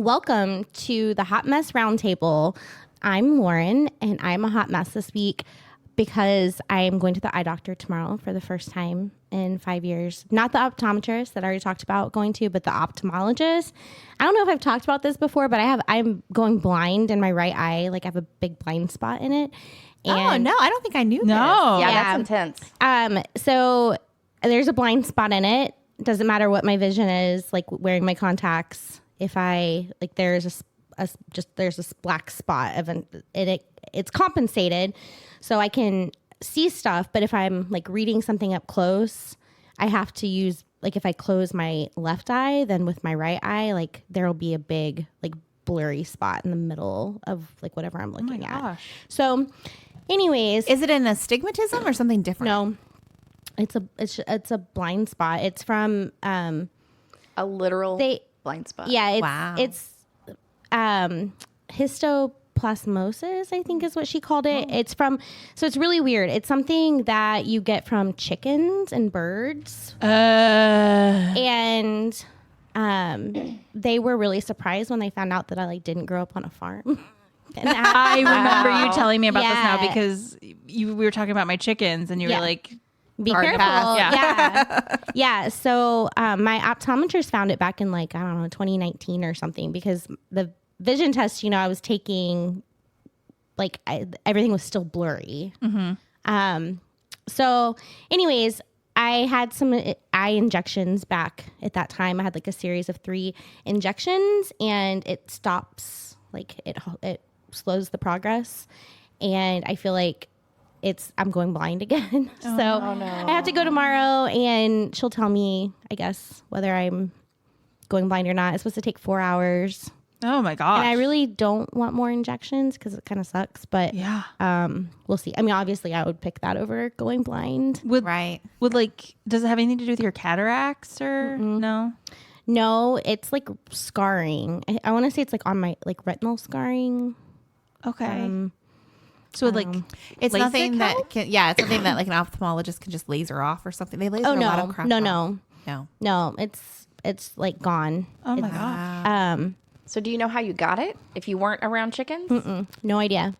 welcome to the Hot Mess Roundtable. I'm Lauren, and I'm a hot mess this week because I'm going to the eye doctor tomorrow for the first time in 5 years. Not the optometrist that I already talked about going to, but the ophthalmologist. I don't know if I've talked about this before, but I'm going blind in my right eye. Like I have a big blind spot in it. And no, I don't think I knew this. Yeah, that's intense. So there's a blind spot in it. Doesn't matter what my vision is, like wearing my contacts. If I like, there's there's this black spot of it's compensated, so I can see stuff. But if I'm like reading something up close, I have to use like if I close my left eye, then with my right eye, like there will be a big like blurry spot in the middle of like whatever I'm looking at. So, anyways, is it an astigmatism or something different? No. It's a blind spot. It's from a literal blind spot. Yeah, it's histoplasmosis, I think is what she called it. It's so it's really weird. It's something that you get from chickens and birds. And they were really surprised when they found out that I like didn't grow up on a farm. I remember you telling me about this now because we were talking about my chickens and you were like, be careful. Yeah. So my optometrist found it back in like, I don't know, 2019 or something, because the vision test, I was taking, like everything was still blurry. Mm-hmm. So anyways, I had some eye injections back at that time. I had like a series of 3 injections, and it stops, like it slows the progress. And I feel like I'm going blind again. So I have to go tomorrow, and she'll tell me, I guess, whether I'm going blind or not. It's supposed to take 4 hours. Oh my gosh. And I really don't want more injections because it kind of sucks, but we'll see. I mean, obviously I would pick that over going blind. Does it have anything to do with your cataracts or no? No, it's like scarring. I want to say it's like on my like retinal scarring. Okay. So it's nothing that it's something that like an ophthalmologist can just laser off or something. They laser a lot of crap off. No, it's like gone. Oh my gosh. So do you know how you got it if you weren't around chickens? No idea.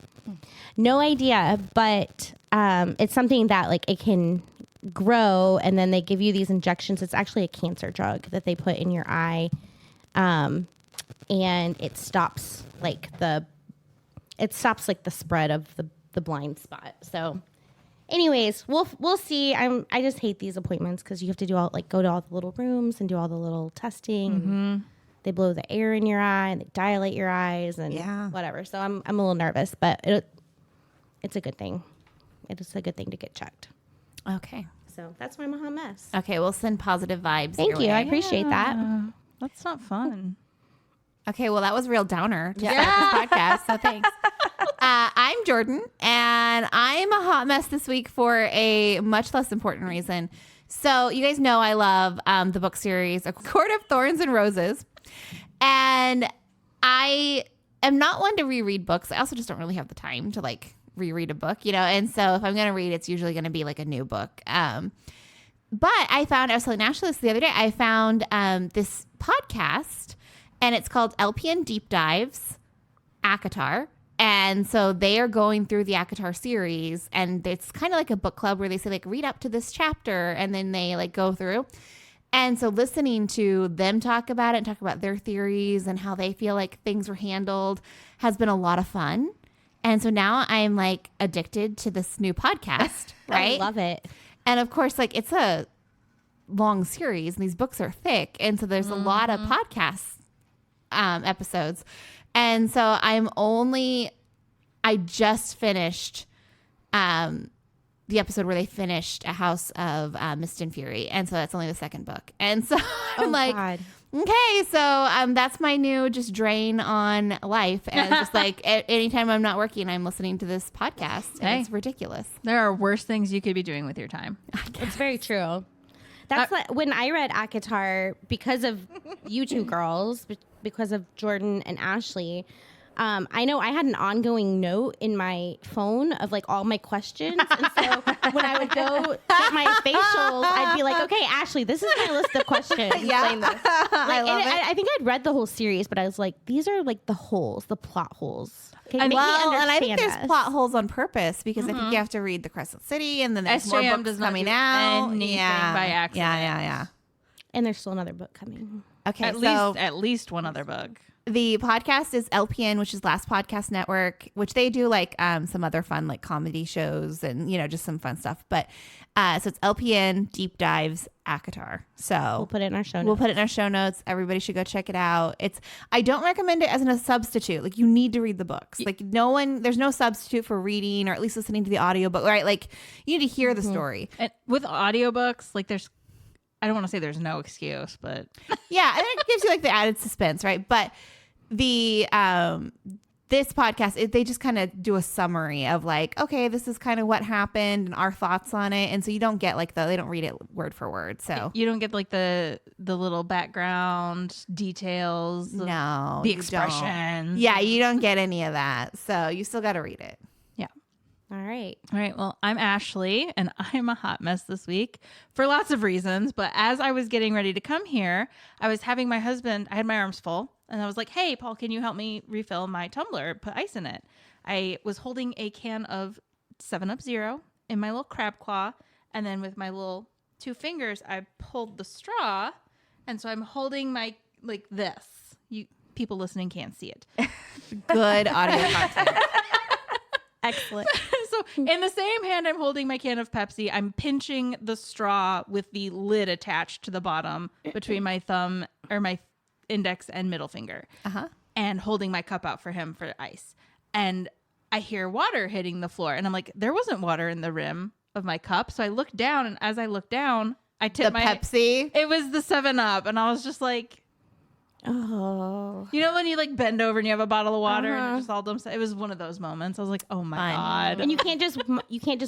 But it's something that like it can grow, and then they give you these injections. It's actually a cancer drug that they put in your eye, and it stops like the spread of the blind spot. So anyways, we'll see. I just hate these appointments because you have to go to all the little rooms and do all the little testing. Mm-hmm. They blow the air in your eye and they dilate your eyes and whatever. So I'm a little nervous, but it's a good thing. It is a good thing to get checked. Okay. So that's why I'm a hot mess. Okay, we'll send positive vibes. Thank you. I appreciate that. That's not fun. Okay, well, that was a real downer to start this podcast, so thanks. I'm Jordan, and I'm a hot mess this week for a much less important reason. So you guys know I love the book series, A Court of Thorns and Roses, and I am not one to reread books. I also just don't really have the time to, like, reread a book, and so if I'm going to read, it's usually going to be, like, a new book. But I was telling Ashley this the other day, I found this podcast, and it's called LPN Deep Dives, ACOTAR. And so they are going through the ACOTAR series, and it's kind of like a book club where they say, like, read up to this chapter, and then they, like, go through. And so listening to them talk about it and talk about their theories and how they feel like things were handled has been a lot of fun. And so now I'm, like, addicted to this new podcast, right? I love it. And, of course, like, it's a long series, and these books are thick, and so there's a lot of podcasts episodes. And so I just finished the episode where they finished A House of Mist and Fury. And so that's only the second book. And so I'm God. Okay, so that's my new just drain on life. And it's just like anytime I'm not working, I'm listening to this podcast. And it's ridiculous. There are worse things you could be doing with your time. It's very true. That's like when I read ACOTAR, because of you two girls, because of Jordan and Ashley, I know I had an ongoing note in my phone of like all my questions. And so when I would go get my facials, I'd be like, okay, Ashley, this is my list of questions. Yeah. Like, I love it. I think I'd read the whole series, but I was like, these are like the holes, the plot holes. Okay, make me and I think understand there's us. plot holes on purpose because I think you have to read the Crescent City and then there's more SJM books does not coming do out. anything by accident. Yeah. And there's still another book coming. Okay, At least one other book. the podcast is LPN, which is Last Podcast Network, which they do like some other fun like comedy shows and just some fun stuff. But so it's LPN Deep Dives ACOTAR. So We'll put it in our show notes. We'll put it in our show notes. Everybody should go check it out. I don't recommend it as a substitute. Like you need to read the books. Like there's no substitute for reading or at least listening to the audiobook, right? Like you need to hear the story. And with audiobooks, like I don't want to say there's no excuse, but Yeah, and it gives you like the added suspense, right? But the this podcast, they just kind of do a summary of like, okay, this is kind of what happened and our thoughts on it, and so you don't get like they don't read it word for word, so you don't get like the little background details. no, the you don't. expressions. Yeah, you don't get any of that, so you still got to read it. Yeah. All right. All right. Well, I'm Ashley, and I'm a hot mess this week for lots of reasons. But as I was getting ready to come here, I was having I had my arms full, and I was like, hey, Paul, can you help me refill my tumbler, put ice in it? I was holding a can of 7-Up Zero in my little crab claw, and then with my little 2 fingers, I pulled the straw, and so I'm holding my, like this. People listening can't see it. Good audio content. Excellent. So in the same hand I'm holding my can of Pepsi, I'm pinching the straw with the lid attached to the bottom between my thumb or my index and middle finger, and holding my cup out for him for ice. And I hear water hitting the floor, and I'm like, there wasn't water in the rim of my cup. So I looked down, and as I looked down, I tipped The Pepsi. It was the 7-Up, and I was just like, Oh. you know when you like bend over and you have a bottle of water and it just all dumps. It was one of those moments. I was like, oh my God. And you can't just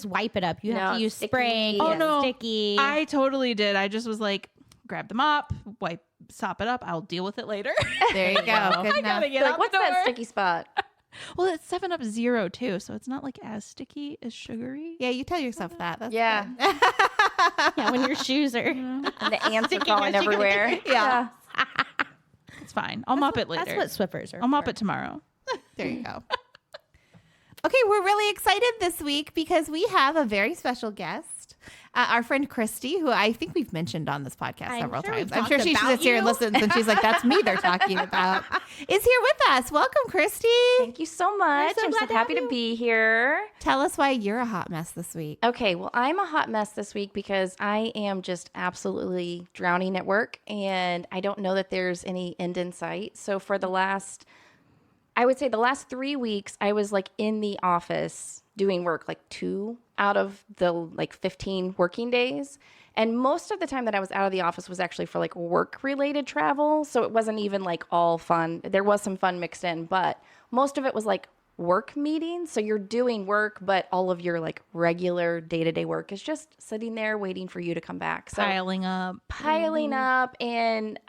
wipe it up. You have to use spray. sticky. Oh no. Sticky. I totally did. I just was like, grab the mop, sop it up. I'll deal with it later. There you go. Good I enough. gotta get Like, out what's the door. that sticky spot? Well, it's 7-Up Zero too, so it's not like as sticky as sugary. Yeah, you tell yourself that. That's Yeah. good. Yeah, when your shoes are. And the ants are Sticking falling your chicken everywhere. Yeah. It's fine. I'll mop it later. That's what Swiffers are. I'll mop for. it tomorrow. There you go. Okay, we're really excited this week because we have a very special guest. Our friend Chirsty, who I think we've mentioned on this podcast I'm several sure times. we've I'm sure talked she about sits here and you. listens and she's like, that's me they're talking about. Is here with us. Welcome, Chirsty. Thank you so much. so I'm glad so to happy have to you. be here. Tell us why you're a hot mess this week. Okay, well, I'm a hot mess this week because I am just absolutely drowning at work, and I don't know that there's any end in sight. So for the last 3 weeks, I was like in the office doing work, like 2 out of the like 15 working days. And most of the time that I was out of the office was actually for like work related travel. So it wasn't even like all fun. There was some fun mixed in, but most of it was like work meetings. So you're doing work, but all of your like regular day-to-day work is just sitting there waiting for you to come back. So Piling up. and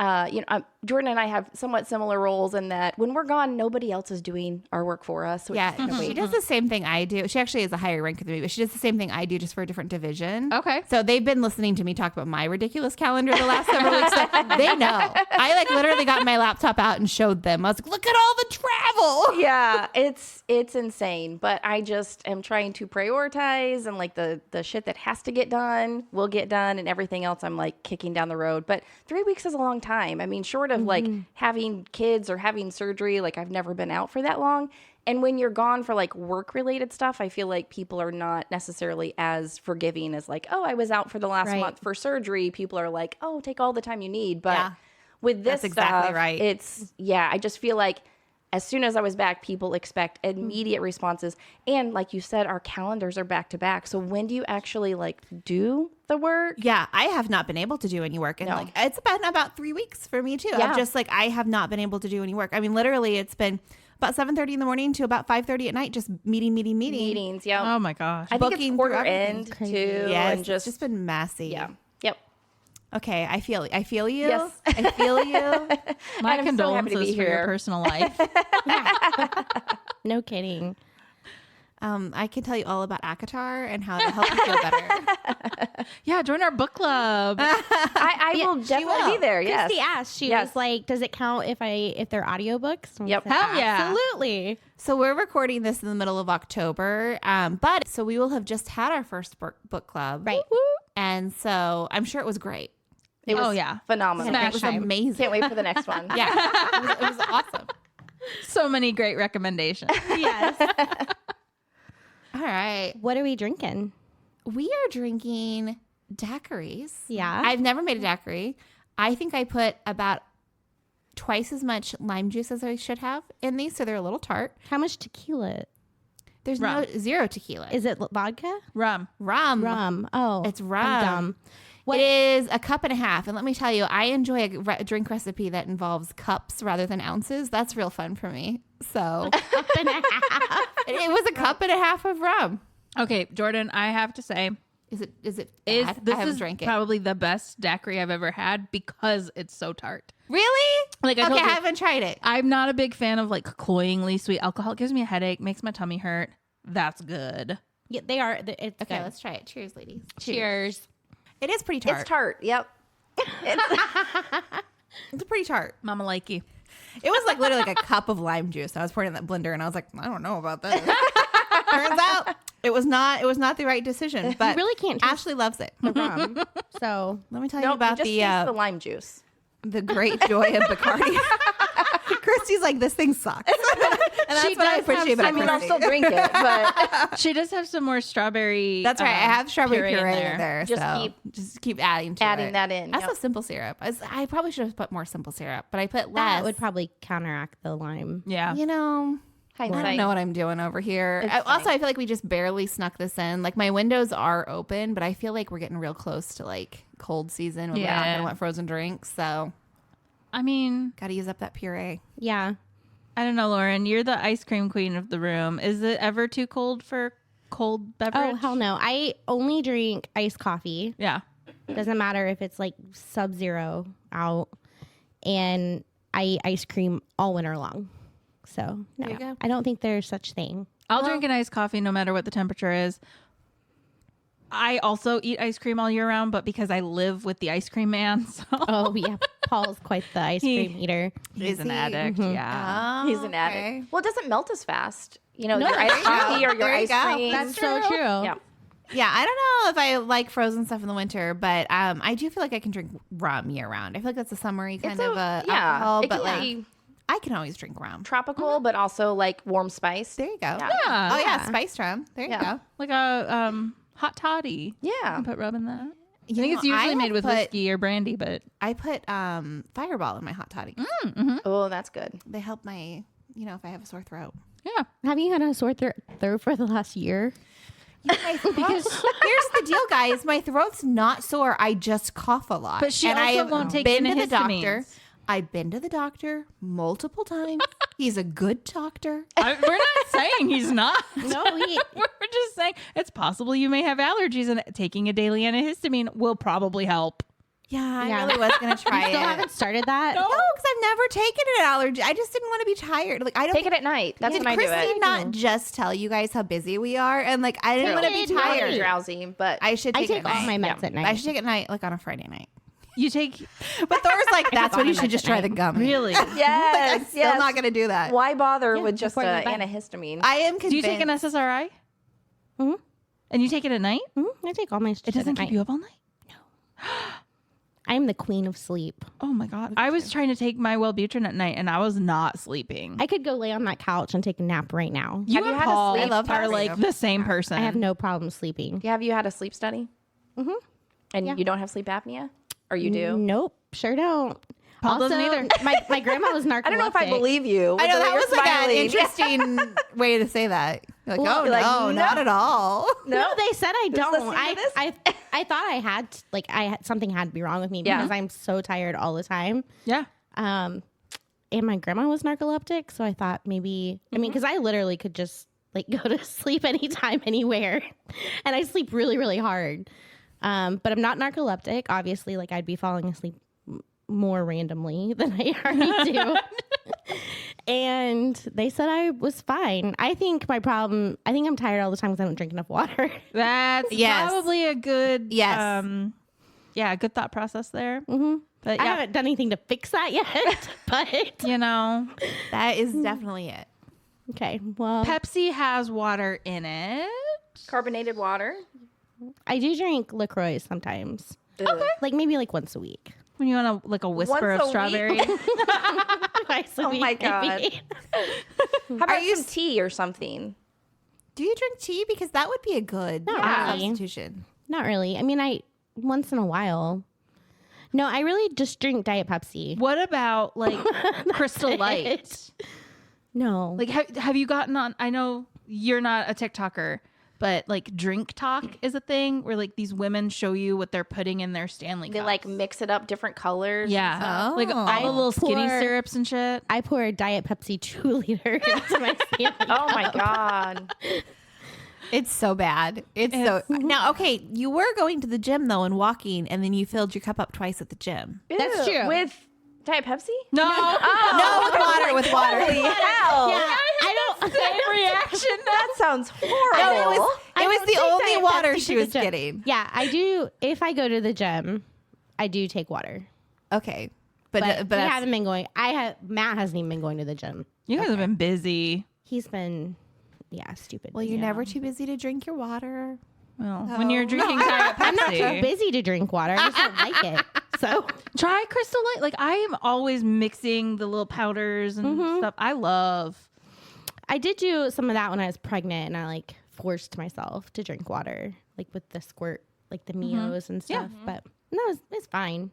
Jordan and I have somewhat similar roles in that when we're gone, nobody else is doing our work for us. So Yeah, it's kind of she does the same thing I do. She actually is a higher rank than me, but she does the same thing I do just for a different division. Okay. So they've been listening to me talk about my ridiculous calendar the last several weeks. So they know. I like literally got my laptop out and showed them. I was like, look at all the travel. yeah, it's insane, but I just am trying to prioritize, and like the shit that has to get done will get done, and everything else I'm like kicking down the road. But 3 weeks is a long time. I mean, short of like having kids or having surgery, like I've never been out for that long. And when you're gone for like work related stuff, I feel like people are not necessarily as forgiving as like, oh, I was out for the last Right. month for surgery. People are like, oh, take all the time you need. But Yeah. with this That's exactly stuff, right. I just feel like as soon as I was back, people expect immediate responses. And like you said, our calendars are back to back. So when do you actually like do the work? Yeah, I have not been able to do any work. And No. like it's been about 3 weeks for me too. Yeah. I'm just like, I have not been able to do any work. I mean, literally it's been about 7:30 in the morning to about 5:30 at night, just meeting. Meetings, yeah. Oh my gosh. I think it's booking quarter through everything. end Crazy. too. Yeah, and it's just just been messy. yeah. Yep. Okay, I feel you. Yes. I feel you. My I'm so happy to condolences be for your here. personal life. No kidding. I can tell you all about ACOTAR and how to help you feel better. Yeah, join our book club. I will definitely be there. Yes. Christy asked. She Yes. was like, "Does it count if they're audiobooks?" And I Yep. said, Hell yeah. absolutely. So we're recording this in the middle of October, but so we will have just had our first book club, Right. And so I'm sure it was great. It was Oh, yeah. phenomenal. Smash It was time. amazing. Can't wait for the next one. Yeah, it was awesome. So many great recommendations. Yes. All right, What are we drinking? we are drinking daiquiris. Yeah. I've never made a daiquiri. I think I put about twice as much lime juice as I should have in these, so they're a little tart. How much tequila? There's Rum. zero tequila. Is it vodka? Rum. rum. Rum. Oh, It's I'm rum. dumb. It is a cup and a half. And let me tell you, I enjoy a drink recipe that involves cups rather than ounces. That's real fun for me. So Cup and a half. it was a cup and a half of rum. Okay, Jordan, I have to say, Is it is bad? this I haven't is drank it. probably the best daiquiri I've ever had because it's so tart. Really? Like I Okay, told I you, haven't tried it. I'm not a big fan of like cloyingly sweet alcohol. It gives me a headache, makes my tummy hurt. That's good. Yeah, they are. It's Okay, good. let's try it. Cheers, ladies. Cheers. It is pretty tart. It's tart. Yep. It's pretty tart. Mama likey. It was like literally like a cup of lime juice. I was pouring in that blender and I was like, I don't know about this. Turns out it was not the right decision. But really can't taste Ashley loves it. the rum. So Let me tell you Nope, about just the taste the lime juice. the great joy of Bacardi. Christy's like, this thing sucks. And that's what I does have appreciate about I mean, I'll Christy. still drink it, but She does have some more strawberry. That's right. I have strawberry puree in there. Just so just keep adding to adding it. that in. That's Yep. a simple syrup. I probably should have put more simple syrup, but I put less. that would probably counteract the lime. Yeah. You know, I Hindsight. don't know what I'm doing over here. It's Also, fine. I feel like we just barely snuck this in. Like my windows are open, but I feel like we're getting real close to like cold season when we're not Yeah. gonna want frozen drinks. So I mean, got to use up that puree. Yeah. I don't know, Lauren. You're the ice cream queen of the room. Is it ever too cold for cold beverage? Oh, hell no. I only drink iced coffee. Yeah. Doesn't matter if it's like sub-zero out. And I eat ice cream all winter long. So, no. There you go. I don't think there's such thing. I'll drink an iced coffee no matter what the temperature is. I also eat ice cream all year round, but because I live with the ice cream man, so Oh, yeah. Paul's quite the ice cream eater. he's Is an he? addict. Yeah. He's an addict. Well, it doesn't melt as fast. You know, No, your there iced you go. coffee or your There you ice go. cream. That's so true. Yeah. Yeah, I don't know if I like frozen stuff in the winter, but I do feel like I can drink rum year round. I feel like that's a summery kind of alcohol, it but can like be I can always drink rum. tropical, but also like warm spice. There you go. Yeah. Yeah. Oh yeah, spiced rum. There you Yeah. go. Like a hot toddy. Yeah. You put rub in that. I You think know, it's usually I made have with put- whiskey or brandy, but I put Fireball in my hot toddy. Oh, that's good. They help my, if I have a sore throat. yeah. Have you had a sore throat for the last year? Because here's the deal, guys. My throat's not sore. I just cough a lot. But she and also I have won't take been to the doctor. antihistamines. I've been to the doctor multiple times. He's a good doctor. We're not saying he's not. No, We're just saying it's possible you may have allergies and taking a daily antihistamine will probably help. Yeah, Yeah. I really was gonna try still it. haven't started that. No, because I've never taken an allergy. I just didn't want to be tired. Like I don't Take it at night. That's Did when I do Christy it. not just tell you guys how busy we are? And like I didn't Take want to it be at night. tired. Drowsy, but I should I take it take at all night. my meds at night. I should take it at night, like on a Friday night. You take But Thor's like, that's all when you my should meds just at try the night. gummy. really? Like, I'm yes, still not gonna do that. Why bother with just before you an go to bed. antihistamine? I am Do convinced. you take an SSRI? Mhm. And you take it at night? I take all my shit It doesn't at keep night. you up all night? I'm the queen of sleep. Oh my God. I was trying to take my Wellbutrin at night and I was not sleeping. I could go lay on that couch and take a nap right now. You Have you and had a Paul sleep I love are test? like the same person. I have no problem sleeping. Have you had a sleep study? Mhm. And Yeah. you don't have sleep apnea? Or you do? Nope, sure don't. Paul doesn't either. My grandma was narcoleptic. I don't know if I believe you. I know with the that way was you're like an smiling. interesting way to say that. You're like, Well, oh you're like, no, no. not at all. No, they said I Does this don't. seem to this? I thought I had something had to be wrong with me Yeah. because I'm so tired all the time. Yeah. And my grandma was narcoleptic, so I thought maybe because I literally could just like go to sleep anytime, anywhere, and I sleep really, really hard. But I'm not narcoleptic. Obviously, like I'd be falling asleep more randomly than I already do. And they said I was fine. I think my problem, I think I'm tired all the time because I don't drink enough water. That's probably a good, good thought process there. Mm-hmm. But I haven't done anything to fix that yet, but that is definitely it. Okay. Well, Pepsi has water in it. Carbonated water. I do drink LaCroix sometimes. Okay. Like maybe like once a week. When you want a whisper Once of a strawberry. Twice a week, my God. maybe. How about some tea or something? Do you drink tea? Because that would be a good Not really. substitution. Not really. I mean, I once in a while. No, I really just drink Diet Pepsi. What about like Crystal Light? No. Like have you gotten on? I know you're not a TikToker, but like Drink Talk is a thing where like these women show you what they're putting in their Stanley They cups. like mix it up different colors. Yeah. Oh. Like all the little skinny syrups and shit. I pour a Diet Pepsi 2 liter into my Stanley Oh my cup. God. It's so bad. It's so now. Okay, you were going to the gym though and walking, and then you filled your cup up twice at the gym. That's Ew. true. With Diet Pepsi? No. No, with water. With water. Holy hell. Yeah, I don't. Same reaction. That sounds No, horrible. it was the take only Diet water Pepsi she to the was gym. getting. Yeah, I do. If I go to the gym, I do take water. Okay, But but we that's- haven't been going. Matt hasn't even been going to the gym. You guys have been busy. He's been, stupid. well, you're never too busy to drink your water. Well, when you're drinking Diet Pepsi. I'm not too busy to drink water. I just don't like it. So Try Crystal Light. Like I am always mixing the little powders and stuff. I love. I did do some of that when I was pregnant, and I like forced myself to drink water, like with the squirt, like the Mios and stuff. But no, it's fine.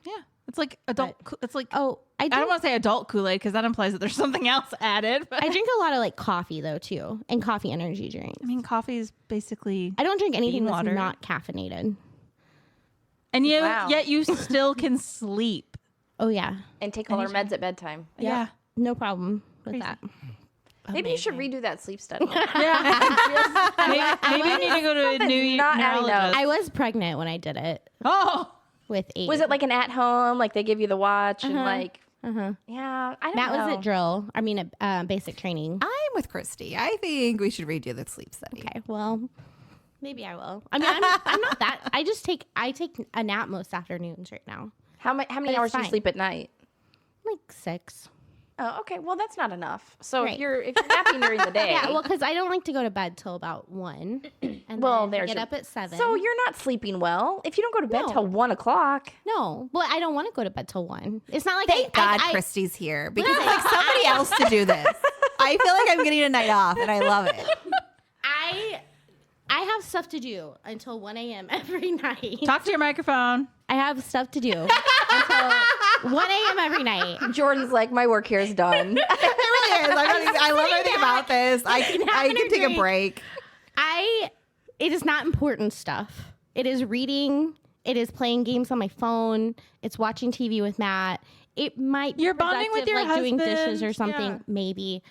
Yeah, it's like adult. It's like Oh, I don't want to say adult Kool-Aid because that implies that there's something else added. But I drink a lot of like coffee though too, and coffee energy drinks. I mean, coffee is basically. I don't drink anything Bean that's water. not caffeinated. And Wow. yet you still can sleep. Oh yeah, And take all our meds at bedtime. Yeah. no problem with Crazy. that. Maybe you should redo that sleep study. Maybe you need to go to a new not adding neurologist. I was pregnant when I did it Oh, with 8. Was it like an at home? Like they give you the watch and like, yeah, I don't Matt know. was at drill. I mean, at basic training. I'm with Kirsty. I think we should redo the sleep study. Okay, well, maybe I will. I mean, I'm not that. I take a nap most afternoons right now, How many it's hours do you fine. sleep at night? like 6. Oh, okay. Well, that's not enough. So Right. if you're napping during the day, Yeah, well, because I don't like to go to bed till about 1, and Well, then there's get your- up at 7. so you're not sleeping well if you don't go to bed No. till 1 o'clock. no, well, I don't want to go to bed till 1. It's not like Thank God I Christy's here because it's like somebody else to do this. I feel like I'm getting a night off, and I love it. I have stuff to do until 1 a.m. every night. talk to your microphone. I have stuff to do until 1 a.m. every night. Jordan's like, my work here is done. It really is. I love everything about this. I can take a drink. break. It is not important stuff. It is reading. It is playing games on my phone. It's watching TV with Matt. It might be You're bonding with productive, your doing dishes or husband. something, Yeah. maybe.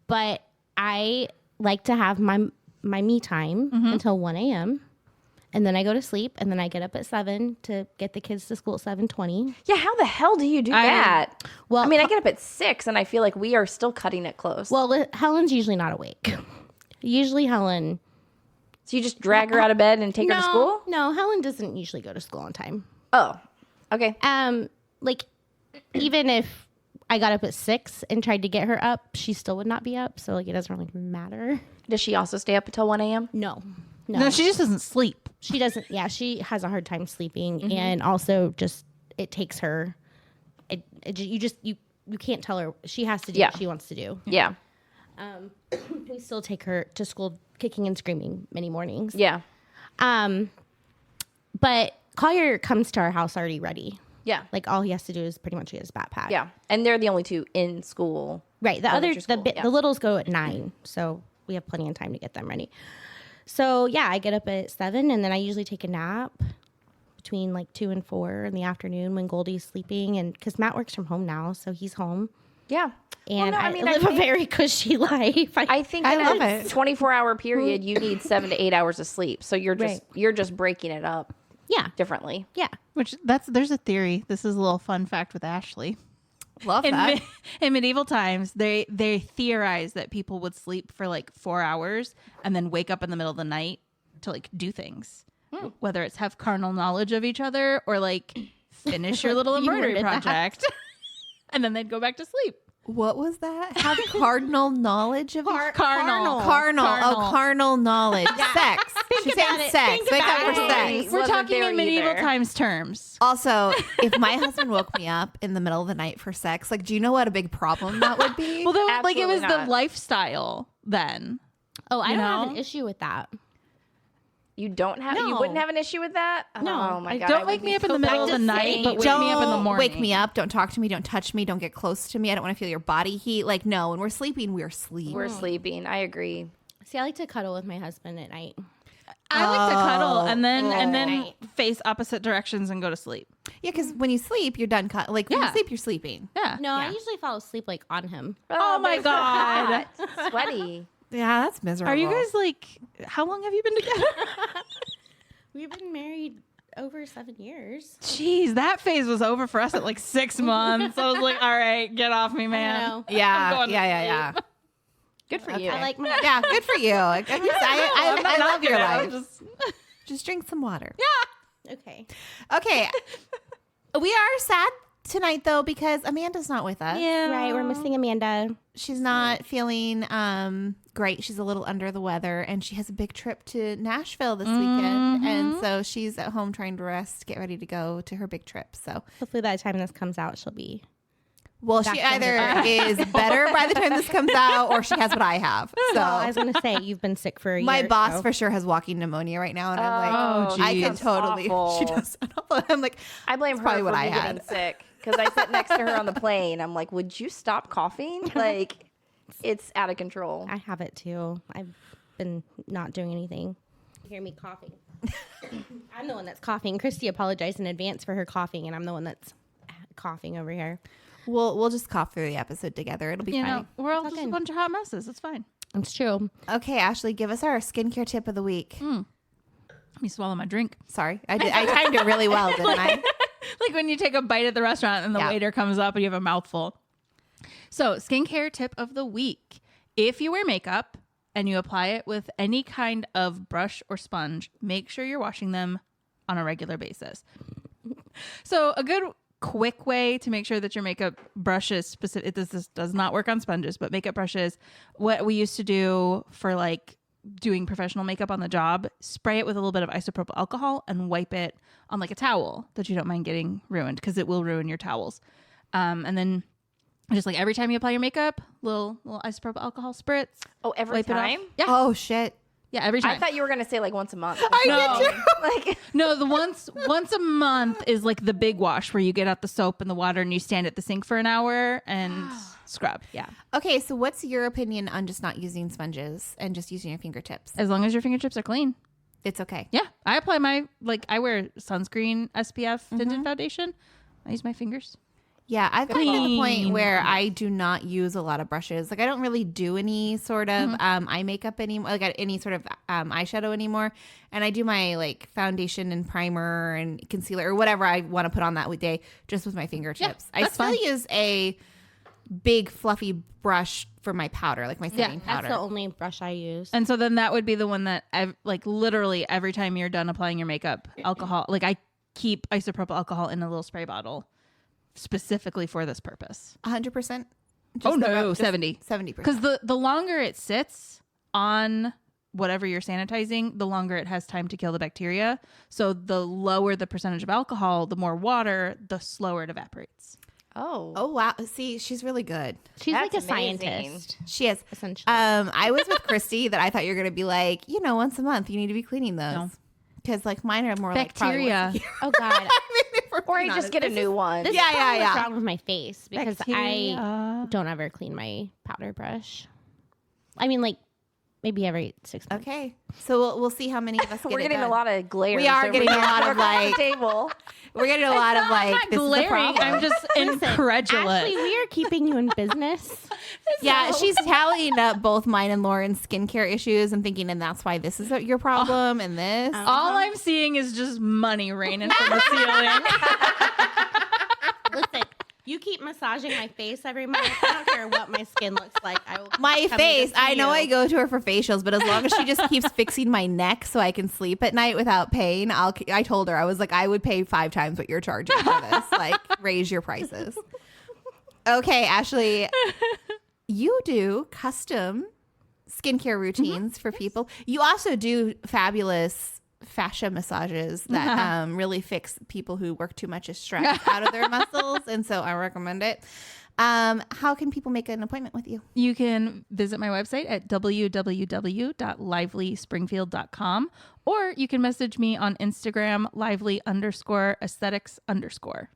But I like to have my me time until 1 a.m. And then I go to sleep, and then I get up at 7 to get the kids to school at 7:20. Yeah, how the hell do you do that? Well, I mean, I get up at 6, and I feel like we are still cutting it close. Well, Helen's usually not awake. Usually Helen. So you just drag her out of bed and take her to school? No, Helen doesn't usually go to school on time. Oh, okay. Like even if I got up at 6 and tried to get her up, she still would not be up. So like it doesn't really matter. Does she also stay up until 1 a.m.? No. No, she just doesn't sleep. She doesn't. Yeah, she has a hard time sleeping, and also just it takes her. You can't tell her she has to do Yeah. what she wants to do. Yeah. We still take her to school kicking and screaming many mornings. Yeah. But Collier comes to our house already ready. Yeah. Like all he has to do is pretty much get his backpack. Yeah. And they're the only two in school. Right. The Elementary school, yeah. the littles go at 9, so we have plenty of time to get them ready. So yeah, I get up at 7, and then I usually take a nap between like 2 and 4 in the afternoon when Goldie's sleeping, and because Matt works from home now, so he's home, Yeah. and no, I I mean, I live a think- very cushy life. I think I in love a it. 24-hour period, you need 7 to 8 hours of sleep. So you're Right. just breaking it up. Yeah. differently. Yeah. There's a theory. This is a little fun fact with Ashley. Love that. In medieval times, they theorized that people would sleep for like 4 hours and then wake up in the middle of the night to like do things, whether it's have carnal knowledge of each other or like finish your little You embroidery worded that. project, and then they'd go back to sleep. What was that? Have cardinal knowledge of Carnal. carnal knowledge. Sex. She's saying sex. Wake up for about it. sex. We're Wasn't talking there in medieval either. times terms. Also, if my husband woke me up in the middle of the night for sex, like, do you know what a big problem that would be? Well, then, like it was Absolutely the not. lifestyle then. Oh, I You don't have know? an issue with that. You don't have. You No. wouldn't have an issue with that. No. Oh my I god! Don't I wake would me be up in the so middle of the night, insane. but wake Don't me up in the morning. wake me up. Don't talk to me. Don't touch me. Don't get close to me. I don't want to feel your body heat. Like, no, when we're sleeping, we're sleeping. We're sleeping. I agree. See, I like to cuddle with my husband at night. I like to cuddle and then Right. face opposite directions and go to sleep. Yeah, because when you sleep, you're done. Like, when you Yeah. sleep, you're sleeping. Yeah. No, I Yeah. usually fall asleep like on him. Oh my but God. it's hot. Sweaty. Yeah, that's miserable. Are you guys like? How long have you been together? We've been married over 7 years. Jeez, that phase was over for us at like 6 months. I was like, all right, get off me, man. I know. Yeah, going to yeah. Good for you. I like my. Yeah, good for you. I love your life. Just drink some water. Okay. Okay. We are sad tonight, though, because Amanda's not with us. Yeah. Right, we're missing Amanda. She's not feeling great. She's a little under the weather, and she has a big trip to Nashville this weekend. And so she's at home trying to rest, get ready to go to her big trip. So, Hopefully by the time this comes out, she'll be. well, Back she to either her. is better by the time this comes out, or she has what I have. So, Well, I was going to say, you've been sick for a year. my boss so. for sure has walking pneumonia right now, and I'm like, Oh, I geez. can totally. Awful. She does. I'm like, I blame That's her probably for what I me had. getting sick because I sat next to her on the plane. I'm like, would you stop coughing? Like, it's out of control. I have it too. I've been not doing anything. You hear me coughing. I'm the one that's coughing. Chirsty apologized in advance for her coughing, and I'm the one that's coughing over here. we'll just cough through the episode together. It'll be You fine. know, we're all just a Okay. bunch of hot messes. It's fine. It's true. Okay, Ashley, give us our skincare tip of the week. Let me swallow my drink. Sorry, I timed it really well, didn't I? Like when you take a bite at the restaurant and the Yeah. waiter comes up and you have a mouthful. So, skincare tip of the week. If you wear makeup and you apply it with any kind of brush or sponge, make sure you're washing them on a regular basis. So, a good quick way to make sure that your makeup brushes specific, this does not work on sponges, but makeup brushes, what we used to do for like doing professional makeup on the job, spray it with a little bit of isopropyl alcohol and wipe it on like a towel that you don't mind getting ruined, because it will ruin your towels. And then just like every time you apply your makeup, little isopropyl alcohol spritz. Oh, every Wipe it off. time? Yeah. Oh shit! Yeah, every time. I thought you were going to say like once a month. No. Like, No, the once a month is like the big wash where you get out the soap and the water and you stand at the sink for an hour and scrub. Yeah. Okay, so what's your opinion on just not using sponges and just using your fingertips? As long as your fingertips are clean. It's okay. Yeah. I apply I wear sunscreen SPF tinted foundation. I use my fingers. Yeah, I've gotten to the point Clean. where I do not use a lot of brushes. Like, I don't really do any sort of eye makeup anymore, like any sort of eyeshadow anymore. And I do my like foundation and primer and concealer or whatever I want to put on that day just with my fingertips. I that's still fine. use a big fluffy brush for my powder, like my setting That's powder. the only brush I use. And so then that would be the one that like literally every time you're done applying your makeup, alcohol, like I keep isopropyl alcohol in a little spray bottle specifically for this purpose. 100%. Oh, no, 70. 70%. Because the longer it sits on whatever you're sanitizing, the longer it has time to kill the bacteria. So the lower the percentage of alcohol, the more water, the slower it evaporates. Oh wow! See, she's really good. She's like a That's amazing. scientist, She is. essentially. I was with Chirsty that I thought you were gonna be like, once a month you need to be cleaning those No. because like mine are more like probably Bacteria. once a year. Oh God. or you just get a new one. This Yeah, is probably yeah, what's yeah. wrong with my face because I Bacteria. don't ever clean my powder brush. I mean, like maybe every 6 months. Okay. So we'll see how many of us get We're it getting done. a lot of glare. We are getting a lot of like table. We're getting a lot of like not this is the glaring. problem. I'm just incredulous. Ashley, we are keeping you in business. Yeah, she's tallying up both mine and Lauren's skincare issues and thinking, and that's why this is your problem and this. All I'm seeing is just money raining from the ceiling. Listen, you keep massaging my face every month. I don't care what my skin looks like. I will. My come face. to see I know you. I go to her for facials, but as long as she just keeps fixing my neck so I can sleep at night without pain, I told her, I was like, I would pay 5 times what you're charging for this. Like, raise your prices. Okay, Ashley, you do custom skincare routines for people. You also do fabulous fascia massages that really fix people who work too much stress out of their muscles. And so I recommend it. How can people make an appointment with you? You can visit my website at www.livelyspringfield.com, or you can message me on Instagram, lively_aesthetics_.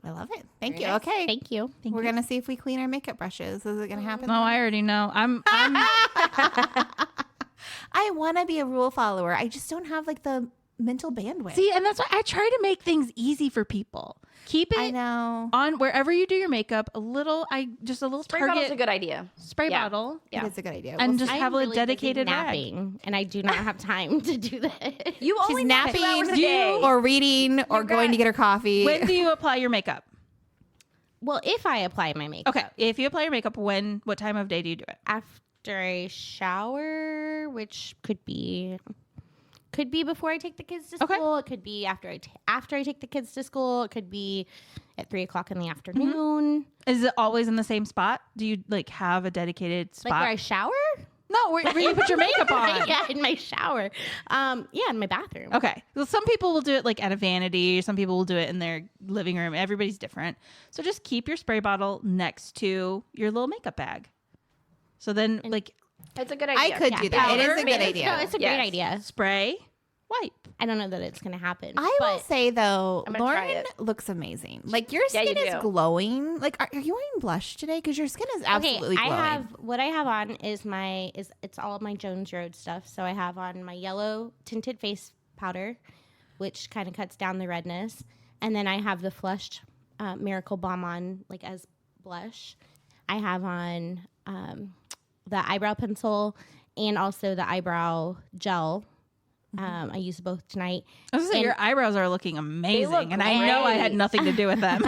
I love it. Thank you. Nice. Okay. Thank you. We're going to see if we clean our makeup brushes. Is it going to happen? Oh, I already know. I'm I want to be a rule follower. I just don't have like the mental bandwidth. see, and that's why I try to make things easy for people. Keep I it know. on wherever you do your makeup. A little Spray Target bottle's a good idea. spray Yeah. bottle, Yeah. It's a good idea. and We'll just see. have I'm a really busy dedicated rag. napping, and I do not have time to do that. You She's only napping 2 hours a day. or reading or going to get her coffee. When do you apply your makeup? Well, if I apply my makeup Okay, if you apply your makeup, what time of day do you do it? after I shower, which could be before I take the kids to Okay. school. It could be after I take the kids to school. It could be at 3:00 in the afternoon. Is it always in the same spot? Do you like have a dedicated spot? Like where I shower? No, where you put your makeup on. Yeah, in my shower. Yeah, in my bathroom. Okay. Well, some people will do it like at a vanity. Some people will do it in their living room. Everybody's different. So just keep your spray bottle next to your little makeup bag. So then, like, It's a good I idea. could Yeah. do that. It is a Powder, good maybe. idea. No, it's a Yes. great idea. spray, wipe. I don't know that it's going to happen. I will but say though, I'm gonna try Lauren it. looks amazing. Like your Yeah, skin you is do. glowing. Like, are you wearing blush today? Because your skin is absolutely glowing. what I have on is it's all of my Jones Road stuff. So I have on my yellow tinted face powder, which kind of cuts down the redness, and then I have the flushed Miracle Balm on like as blush. I have on the eyebrow pencil and also the eyebrow gel. I used both tonight. I was gonna say, And- your eyebrows are looking amazing, look and I know I had great. nothing to do with them.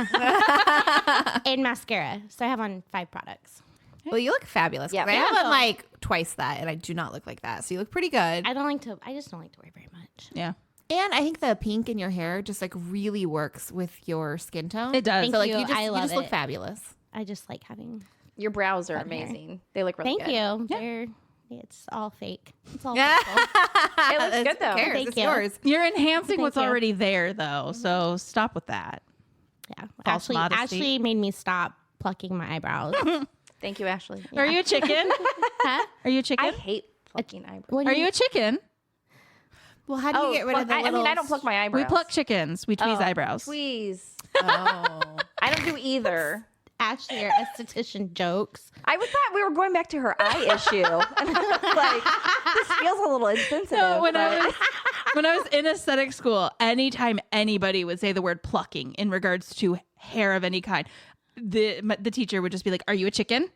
And mascara. So I have on 5 products. Well, you look fabulous. Yeah. I have Yeah. on like twice that, and I do not look like that. So you look pretty good. I just don't like to wear very much. Yeah, And I think the pink in your hair just like really works with your skin tone. it does. Thank So like you. you just, I you love just look it. fabulous. I just like having. Your brows are Fun hair. amazing. They look really Thank good. you. It's all fake. It's all Yeah. fake. It looks good Who though. cares? Thank It's you. yours. You're enhancing Thank what's you. already there, though. So stop with that. Yeah. False modesty. Ashley made me stop plucking my eyebrows. Thank you, Ashley. Are you a chicken? Huh? Are you a I chicken? hate plucking eyebrows. What do Are you a chicken? Well, how do you get rid of the I little? mean, I don't pluck my eyebrows. We pluck chickens. We tweeze eyebrows. Tweeze. Oh. I don't do either. Ashley, your esthetician jokes. I thought we were going back to her eye issue. And I was like, this feels a little insensitive. No, when but- I was in aesthetic school, anytime anybody would say the word plucking in regards to hair of any kind, the teacher would just be like, "Are you a chicken?"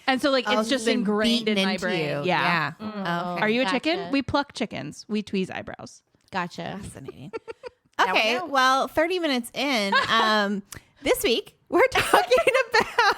And so like Oh, it's just been ingrained in beaten my into brain. you. Yeah. Okay. Are you a chicken? Gotcha. We pluck chickens. We tweeze eyebrows. Gotcha. Fascinating. Now we Okay, know. well, 30 minutes in, this week we're talking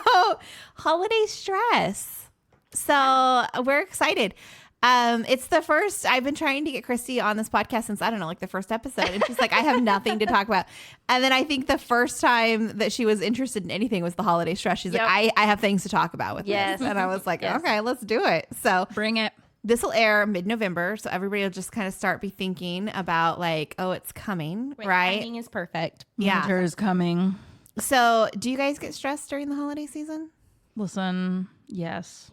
about holiday stress. So we're excited. It's the first, I've been trying to get Chirsty on this podcast since, I don't know, like the first episode. And she's like, I have nothing to talk about. And then I think the first time that she was interested in anything was the holiday stress. She's Yep. like, I have things to talk about with Yes. this. And I was like, Yes. okay, let's do it. So Bring it. this will air mid-November. So everybody will just kind of start be thinking about like, oh, it's coming, right? Timing is perfect. Yeah. Winter is coming. So do you guys get stressed during the holiday season? Listen, yes.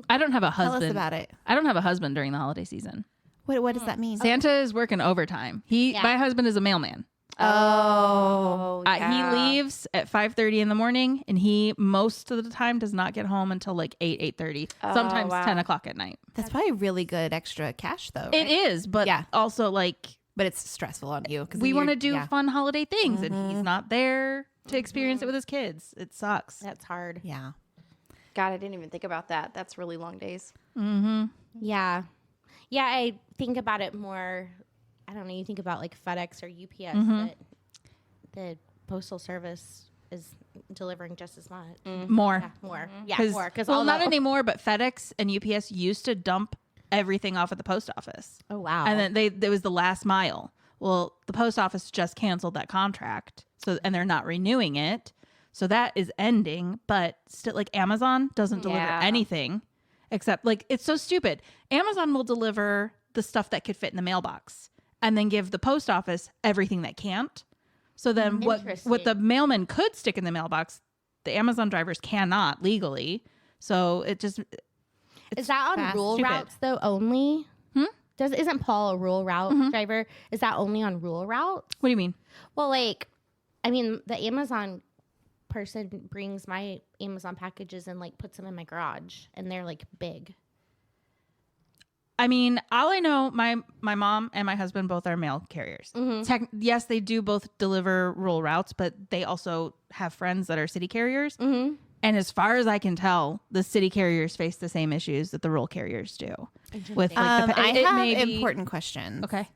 I don't have a Tell husband. us about it. I don't have a husband during the holiday season. What does that mean? Santa is working overtime. Yeah. My husband is a mailman. Oh, He leaves at 5:30 in the morning, and he most of the time does not get home until like 8:30, sometimes 10 o'clock at night. That's probably really good extra cash, though. Right? It is, but also like, but it's stressful on you because we want to do fun holiday things, and he's not there to experience it with his kids. It sucks. That's hard. Yeah. God, I didn't even think about that. That's really long days. Yeah. Yeah, I think about it more. I don't know. You think about like FedEx or UPS, but the postal service is delivering just as much. More. Yeah, more. Yeah, more. Well, not anymore, but FedEx and UPS used to dump everything off at the post office. Oh, wow. And then it was the last mile. Well, the post office just canceled that contract, and they're not renewing it. So that is ending, but still, like, Amazon doesn't deliver anything except, like, it's so stupid. Amazon will deliver the stuff that could fit in the mailbox and then give the post office everything that can't. So then what the mailman could stick in the mailbox, the Amazon drivers cannot legally. So it just... Is that on rural routes, though, only? Isn't Paul a rural route driver? Is that only on rural routes? What do you mean? Well, like, I mean, the Amazon person brings my Amazon packages and like puts them in my garage, and they're like big. I mean, all I know, my mom and my husband both are mail carriers. Yes, they do both deliver rural routes, but they also have friends that are city carriers. And as far as I can tell, the city carriers face the same issues that the rural carriers do. With like I have important questions. Okay.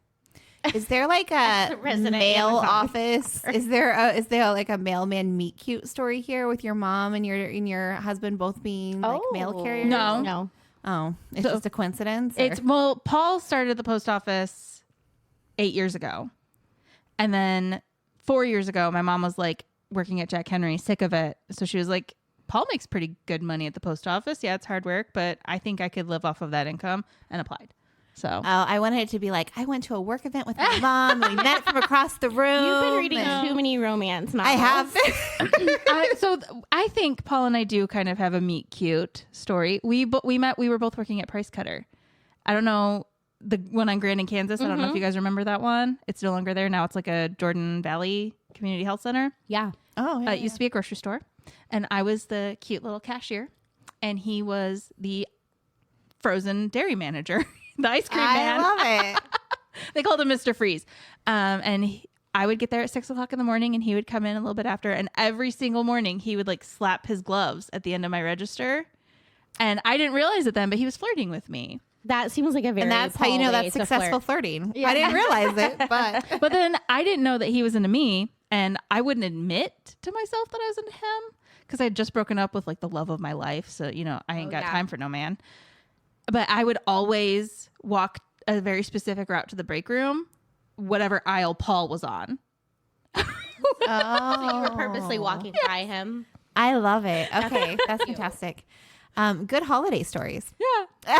Is there like a mail office? Is there like a mailman meet cute story here with your mom and your husband both being like mail carriers? No. Oh, it's just a coincidence? Paul started the post office 8 years ago. And then 4 years ago, my mom was like working at Jack Henry, sick of it. So she was like, Paul makes pretty good money at the post office. Yeah, it's hard work, but I think I could live off of that income, and applied. So I wanted it to be like, I went to a work event with my mom. And we met from across the room. You've been reading too many romance novels. I have. I think Paul and I do kind of have a meet cute story. We met. We were both working at Price Cutter. I don't know the one on Grand in Kansas. I don't know if you guys remember that one. It's no longer there now. It's like a Jordan Valley Community Health Center. Yeah. Oh, yeah. It used to be a grocery store, and I was the cute little cashier, and he was the frozen dairy manager. The ice cream man. I love it. They called him Mr. Freeze. I would get there at 6 o'clock in the morning, and he would come in a little bit after. And every single morning he would like slap his gloves at the end of my register. And I didn't realize it then, but he was flirting with me. That seems like a very and that's how you know that's successful flirting. Yeah. I didn't realize it, but then I didn't know that he was into me, and I wouldn't admit to myself that I was into him because I had just broken up with like the love of my life. So, I ain't got time for no man. But I would always walk a very specific route to the break room, whatever aisle Paul was on. So you were purposely walking by him. I love it. Okay, that's fantastic. Good holiday stories. Yeah.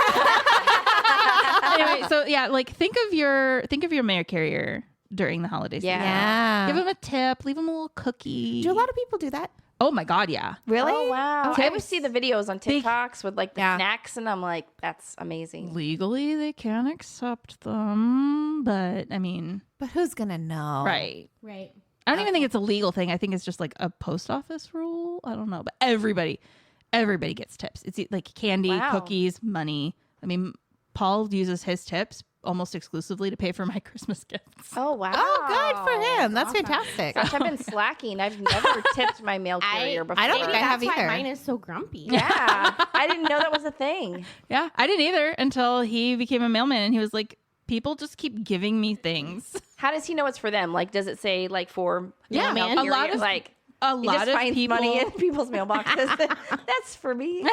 Anyway, so yeah, like think of your mail carrier during the holiday season. Yeah. Give him a tip. Leave him a little cookie. Do a lot of people do that? Oh my God, yeah. Really? Oh, wow. I always see the videos on TikToks with like the snacks, and I'm like, that's amazing. Legally, they can accept them, but I mean... But who's going to know? Right. Right. I don't even think it's a legal thing. I think it's just like a post office rule. I don't know. But everybody gets tips. It's like candy, cookies, money. I mean, Paul uses his tips almost exclusively to pay for my Christmas gifts. Oh, wow. Oh, good for him. That's fantastic. Gosh, I've been slacking. I've never tipped my mail carrier before. I don't think I have either. That's why mine is so grumpy. Yeah. I didn't know that was a thing. Yeah, I didn't either until he became a mailman, and he was like, people just keep giving me things. How does he know it's for them? Like, does it say like for mailman? A lot of like... A lot of people money in people's mailboxes. That's for me.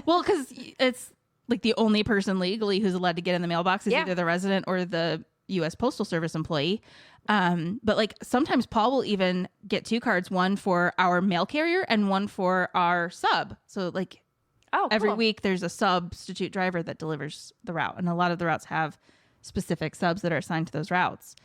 Well, because it's like the only person legally who's allowed to get in the mailbox is either the resident or the U.S. Postal Service employee. But like sometimes Paul will even get two cards, one for our mail carrier and one for our sub. So like every week there's a substitute driver that delivers the route. And a lot of the routes have specific subs that are assigned to those routes.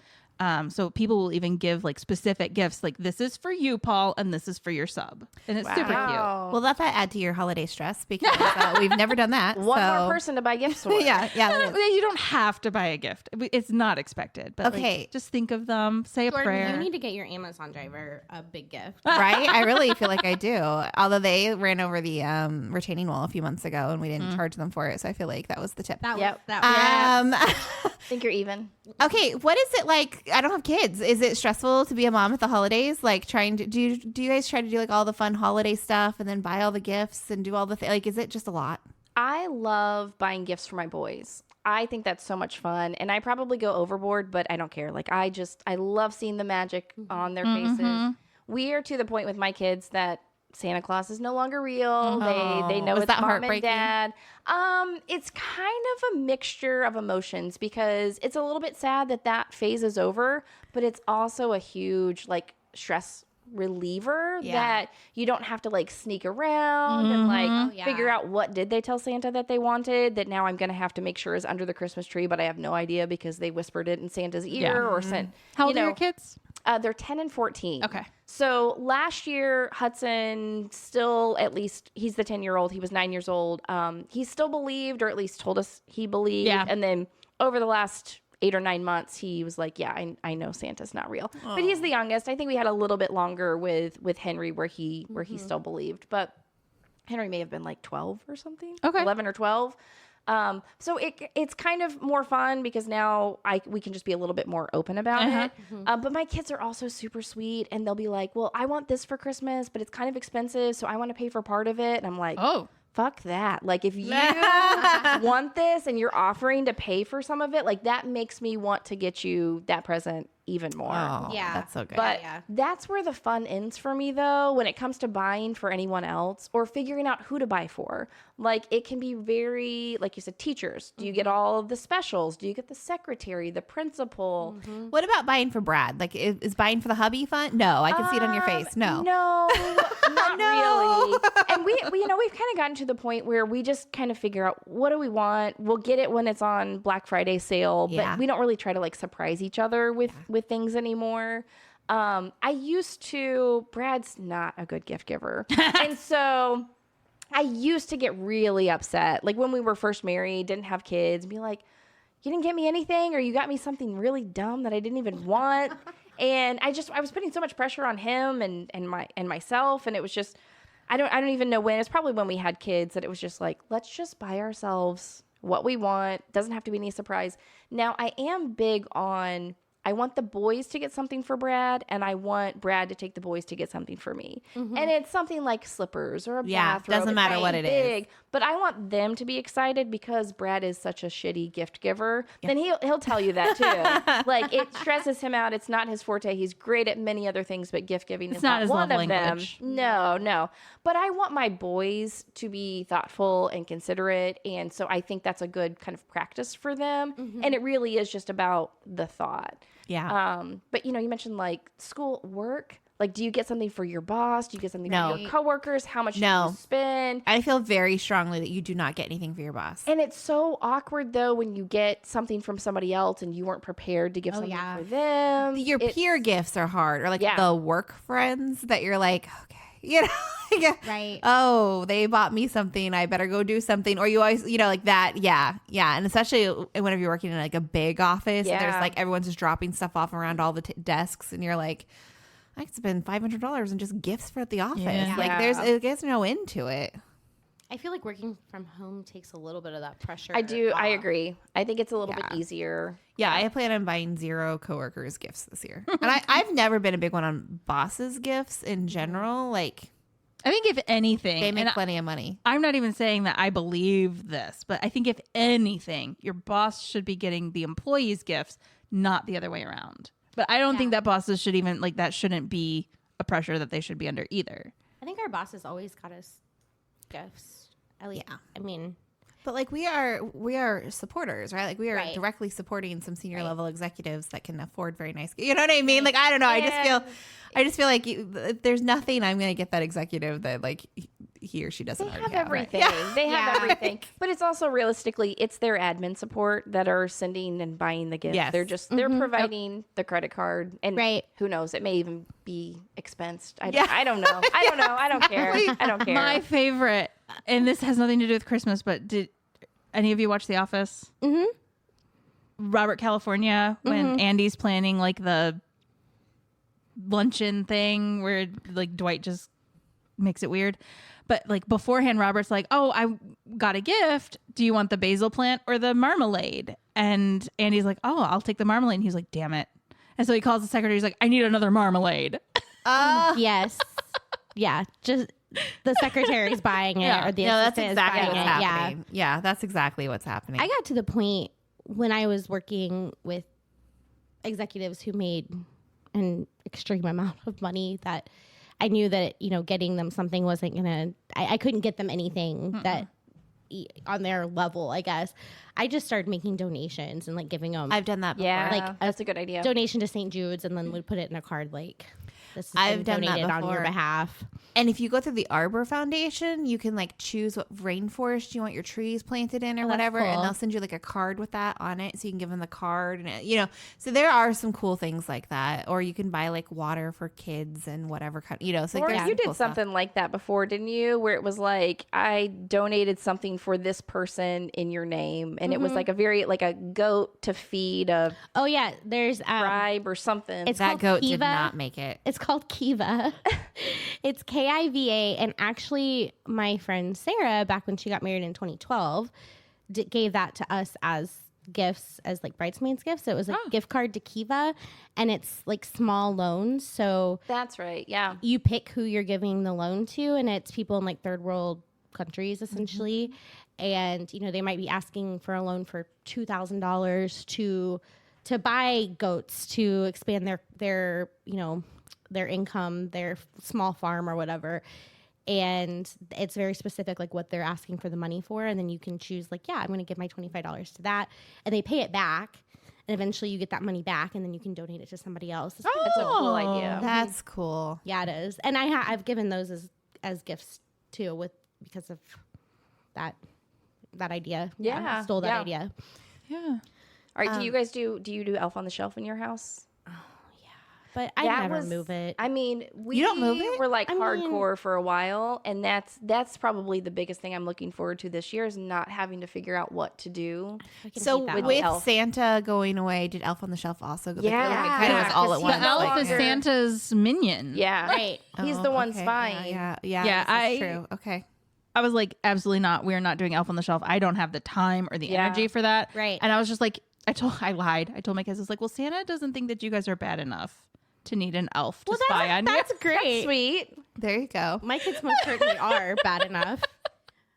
So people will even give like specific gifts, like this is for you, Paul, and this is for your sub, and it's super cute. Well, let that add to your holiday stress because we've never done that. One so. more person to buy gifts for. Yeah. You don't have to buy a gift. It's not expected, but Okay. just think of them, say a Jordan, prayer. you need to get your Amazon driver a big gift. Right? I really feel like I do. Although they ran over the retaining wall a few months ago and we didn't charge them for it. So I feel like that was the tip. I think you're even. Okay, what is it like? I don't have kids. Is it stressful to be a mom at the holidays? Like trying to do you guys try to do like all the fun holiday stuff and then buy all the gifts and do all the like is it just a lot? I love buying gifts for my boys. I think that's so much fun, and I probably go overboard, but I don't care. Like I love seeing the magic on their faces. We are to the point with my kids that Santa Claus is no longer real. They know it's that mom heartbreaking? and dad. It's kind of a mixture of emotions because it's a little bit sad that phase is over, but it's also a huge like stress reliever that you don't have to like sneak around and like figure out what did they tell Santa that they wanted that now I'm going to have to make sure is under the Christmas tree, but I have no idea because they whispered it in Santa's ear or sent. How old are your kids? They're 10 and 14. Okay. So last year, Hudson still, at least he's the 10-year-old. He was 9 years old. He still believed, or at least told us he believed. Yeah. And then over the last 8 or 9 months, he was like, yeah, I know Santa's not real. But he's the youngest. I think we had a little bit longer with Henry where he still believed. But Henry may have been like 12 or something. Okay. 11 or 12. So it's kind of more fun because now we can just be a little bit more open about it. But my kids are also super sweet and they'll be like, well, I want this for Christmas, but it's kind of expensive. So I want to pay for part of it. And I'm like, fuck that. Like if you want this and you're offering to pay for some of it, like that makes me want to get you that present even more. Oh, Yeah. that's so good. But that's where the fun ends for me, though, when it comes to buying for anyone else or figuring out who to buy for. Like, it can be very, like you said, teachers. Do you get all of the specials? Do you get the secretary, the principal? What about buying for Brad? Like, is buying for the hubby fun? No, I can see it on your face. No. No, not really. And we've kind of gotten to the point where we just kind of figure out what do we want. We'll get it when it's on Black Friday sale, but we don't really try to like surprise each other with things anymore. I used to, Brad's not a good gift giver. And so I used to get really upset. Like when we were first married, didn't have kids, and be like, you didn't get me anything, or you got me something really dumb that I didn't even want. And I was putting so much pressure on him and myself. And it was just, I don't even know when. It's probably when we had kids that it was just like, let's just buy ourselves what we want. Doesn't have to be any surprise. Now I am big on, I want the boys to get something for Brad, and I want Brad to take the boys to get something for me. And it's something like slippers or a bathrobe. Doesn't matter what it is. But I want them to be excited because Brad is such a shitty gift giver. Then he'll tell you that too. Like it stresses him out. It's not his forte. He's great at many other things, but gift giving is not not his one love of them. language. No. But I want my boys to be thoughtful and considerate, and so I think that's a good kind of practice for them. And it really is just about the thought. Yeah. But you mentioned like school, work. Like, do you get something for your boss? Do you get something for your coworkers? How much do you spend? I feel very strongly that you do not get anything for your boss. And it's so awkward though when you get something from somebody else and you weren't prepared to give something for them. Your peer gifts are hard, or like the work friends that you're like, okay, Right. Oh, they bought me something. I better go do something. Or you always, like that. Yeah. Yeah. And especially whenever you're working in like a big office, and there's like everyone's just dropping stuff off around all the desks, and you're like, I could spend $500 on just gifts for the office. Yeah. Like there's no end to it. I feel like working from home takes a little bit of that pressure. I do. off. I agree. I think it's a little bit easier. Yeah, I plan on buying 0 coworkers gifts this year. And I've never been a big one on bosses gifts in general. Like, I think if anything, they make plenty of money. I'm not even saying that I believe this, but I think if anything, your boss should be getting the employees gifts, not the other way around. But I don't think that bosses should even, like, that shouldn't be a pressure that they should be under either. I think our bosses always got us gifts. At least, I mean, But like we are supporters, right? Like we are Right. directly supporting some senior level executives that can afford very nice. You know what I mean? Like I don't know. I just feel like there's nothing I'm going to get that executive that like he or she doesn't They already have have. everything. Right? They have everything. But it's also realistically, it's their admin support that are sending and buying the gift. Yes. They're providing the credit card, and Right. who knows? It may even be expensed. I don't know. I don't care. I don't care. My favorite, and this has nothing to do with Christmas, but did any of you watch The Office? Mm-hmm. Robert California, when Andy's planning like the luncheon thing where like Dwight just makes it weird. But like beforehand, Robert's like, oh, I got a gift. Do you want the basil plant or the marmalade? And Andy's like, oh, I'll take the marmalade. And he's like, damn it. And so he calls the secretary. He's like, I need another marmalade. Yes. Yeah. Just the secretary's buying it or the No, that's assistant exactly is what's buying it. happening. Yeah, that's exactly what's happening. I got to the point when I was working with executives who made an extreme amount of money that I knew that, getting them something wasn't going to, I couldn't get them anything that on their level, I guess. I just started making donations and like giving them. I've done that before. yeah, like, that's a good idea. donation to St. Jude's and then would put it in a card like this has I've been done that donated on your before. behalf. And if you go through the Arbor Foundation, you can like choose what rainforest you want your trees planted in or Oh, that's whatever. cool. And they'll send you like a card with that on it. So you can give them the card and so there are some cool things like that. Or you can buy like water for kids and whatever kind, so like, Or there's you some did cool stuff. something like that before, didn't you? Where it was like, I donated something for this person in your name. And it was like a goat to feed a Oh yeah. There's, tribe or something. it's That called goat did Kiva. not make it. It's called Kiva. It's Kiva. And actually, my friend Sarah, back when she got married in 2012, gave that to us as gifts, as like bridesmaids gifts. So it was a gift card to Kiva, and it's like small loans. So That's right. Yeah. you pick who you're giving the loan to, and it's people in like third world countries essentially. And they might be asking for a loan for $2,000 to buy goats to expand their income, their small farm or whatever. And it's very specific, like what they're asking for the money for. And then you can choose like, yeah, I'm going to give my $25 to that. And they pay it back. And eventually you get that money back and then you can donate it to somebody else. It's That's a cool idea. That's cool. yeah, it is. And I've given those as gifts too because of that idea. Yeah, Stole that yeah. idea. Yeah. All right. Do you do Elf on the Shelf in your house? But I That never was- move it. I mean, we don't move it? were like I mean- hardcore for a while, and that's probably the biggest thing I'm looking forward to this year is not having to figure out what to do. I can So hate that with one. Elf. Santa going away, did Elf on the Shelf also go? Yeah. Like, it kind of was Yeah, all 'cause at he- once. The elf no is longer- Santa's minion. Yeah, Right. He's Oh, the one okay. spying. Yeah, Yeah, that's true. Okay. I was like, absolutely not. We're not doing Elf on the Shelf. I don't have the time or the Yeah. energy for that. Right. And I was just like, I lied. I told my kids, I was like, well, Santa doesn't think that you guys are bad enough to need an elf to spy on you. That's great. Sweet. There you go. My kids most certainly are bad enough.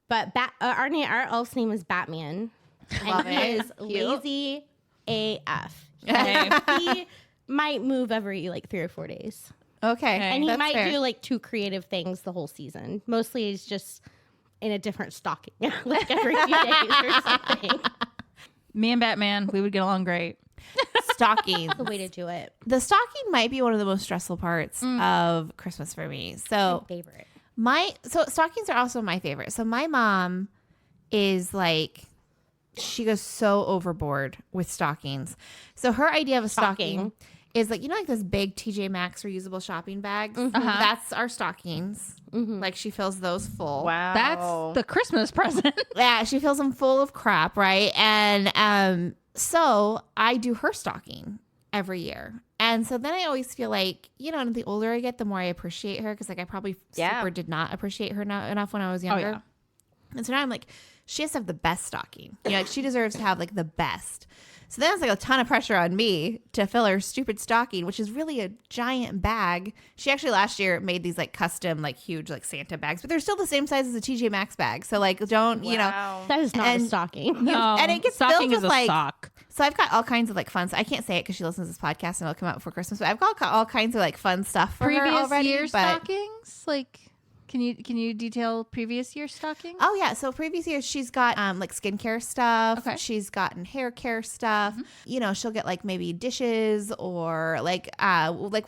But our elf's name is Batman. Love And he it. is lazy AF. Okay. He might move every like 3 or 4 days. Okay. And he that's might fair. do like 2 creative things the whole season. Mostly he's just in a different stocking, like every few days or something. Me and Batman, we would get along great. stockings. The way to do it. The stocking might be one of the most stressful parts of Christmas for me. So Favorite. stockings are also my favorite. So my mom is like, she goes so overboard with stockings. So her idea of a stocking is like, like this big TJ Maxx reusable shopping bags. That's our stockings. Like she fills those full. Wow. That's the Christmas present. Yeah, she fills them full of crap, right? And so I do her stocking every year. And so then I always feel like, the older I get, the more I appreciate her. Because like I probably super did not appreciate her enough when I was younger. yeah. And so now I'm like, she has to have the best stocking. Like she deserves to have like the best. So then it's like a ton of pressure on me to fill her stupid stocking, which is really a giant bag. She actually last year made these like custom, like huge, like Santa bags, but they're still the same size as a TJ Maxx bag. So like, don't, Wow. That is not a And- stocking. No, and it gets stocking filled is with a like, sock. so I've got all kinds of like fun. I can't say it because she listens to this podcast and it'll come out before Christmas. But I've got all kinds of like fun stuff for her Previous already. year but stockings? Like, can you detail previous year stockings? oh yeah, so previous years she's got like skincare stuff. Okay. She's gotten hair care stuff. She'll get like maybe dishes or like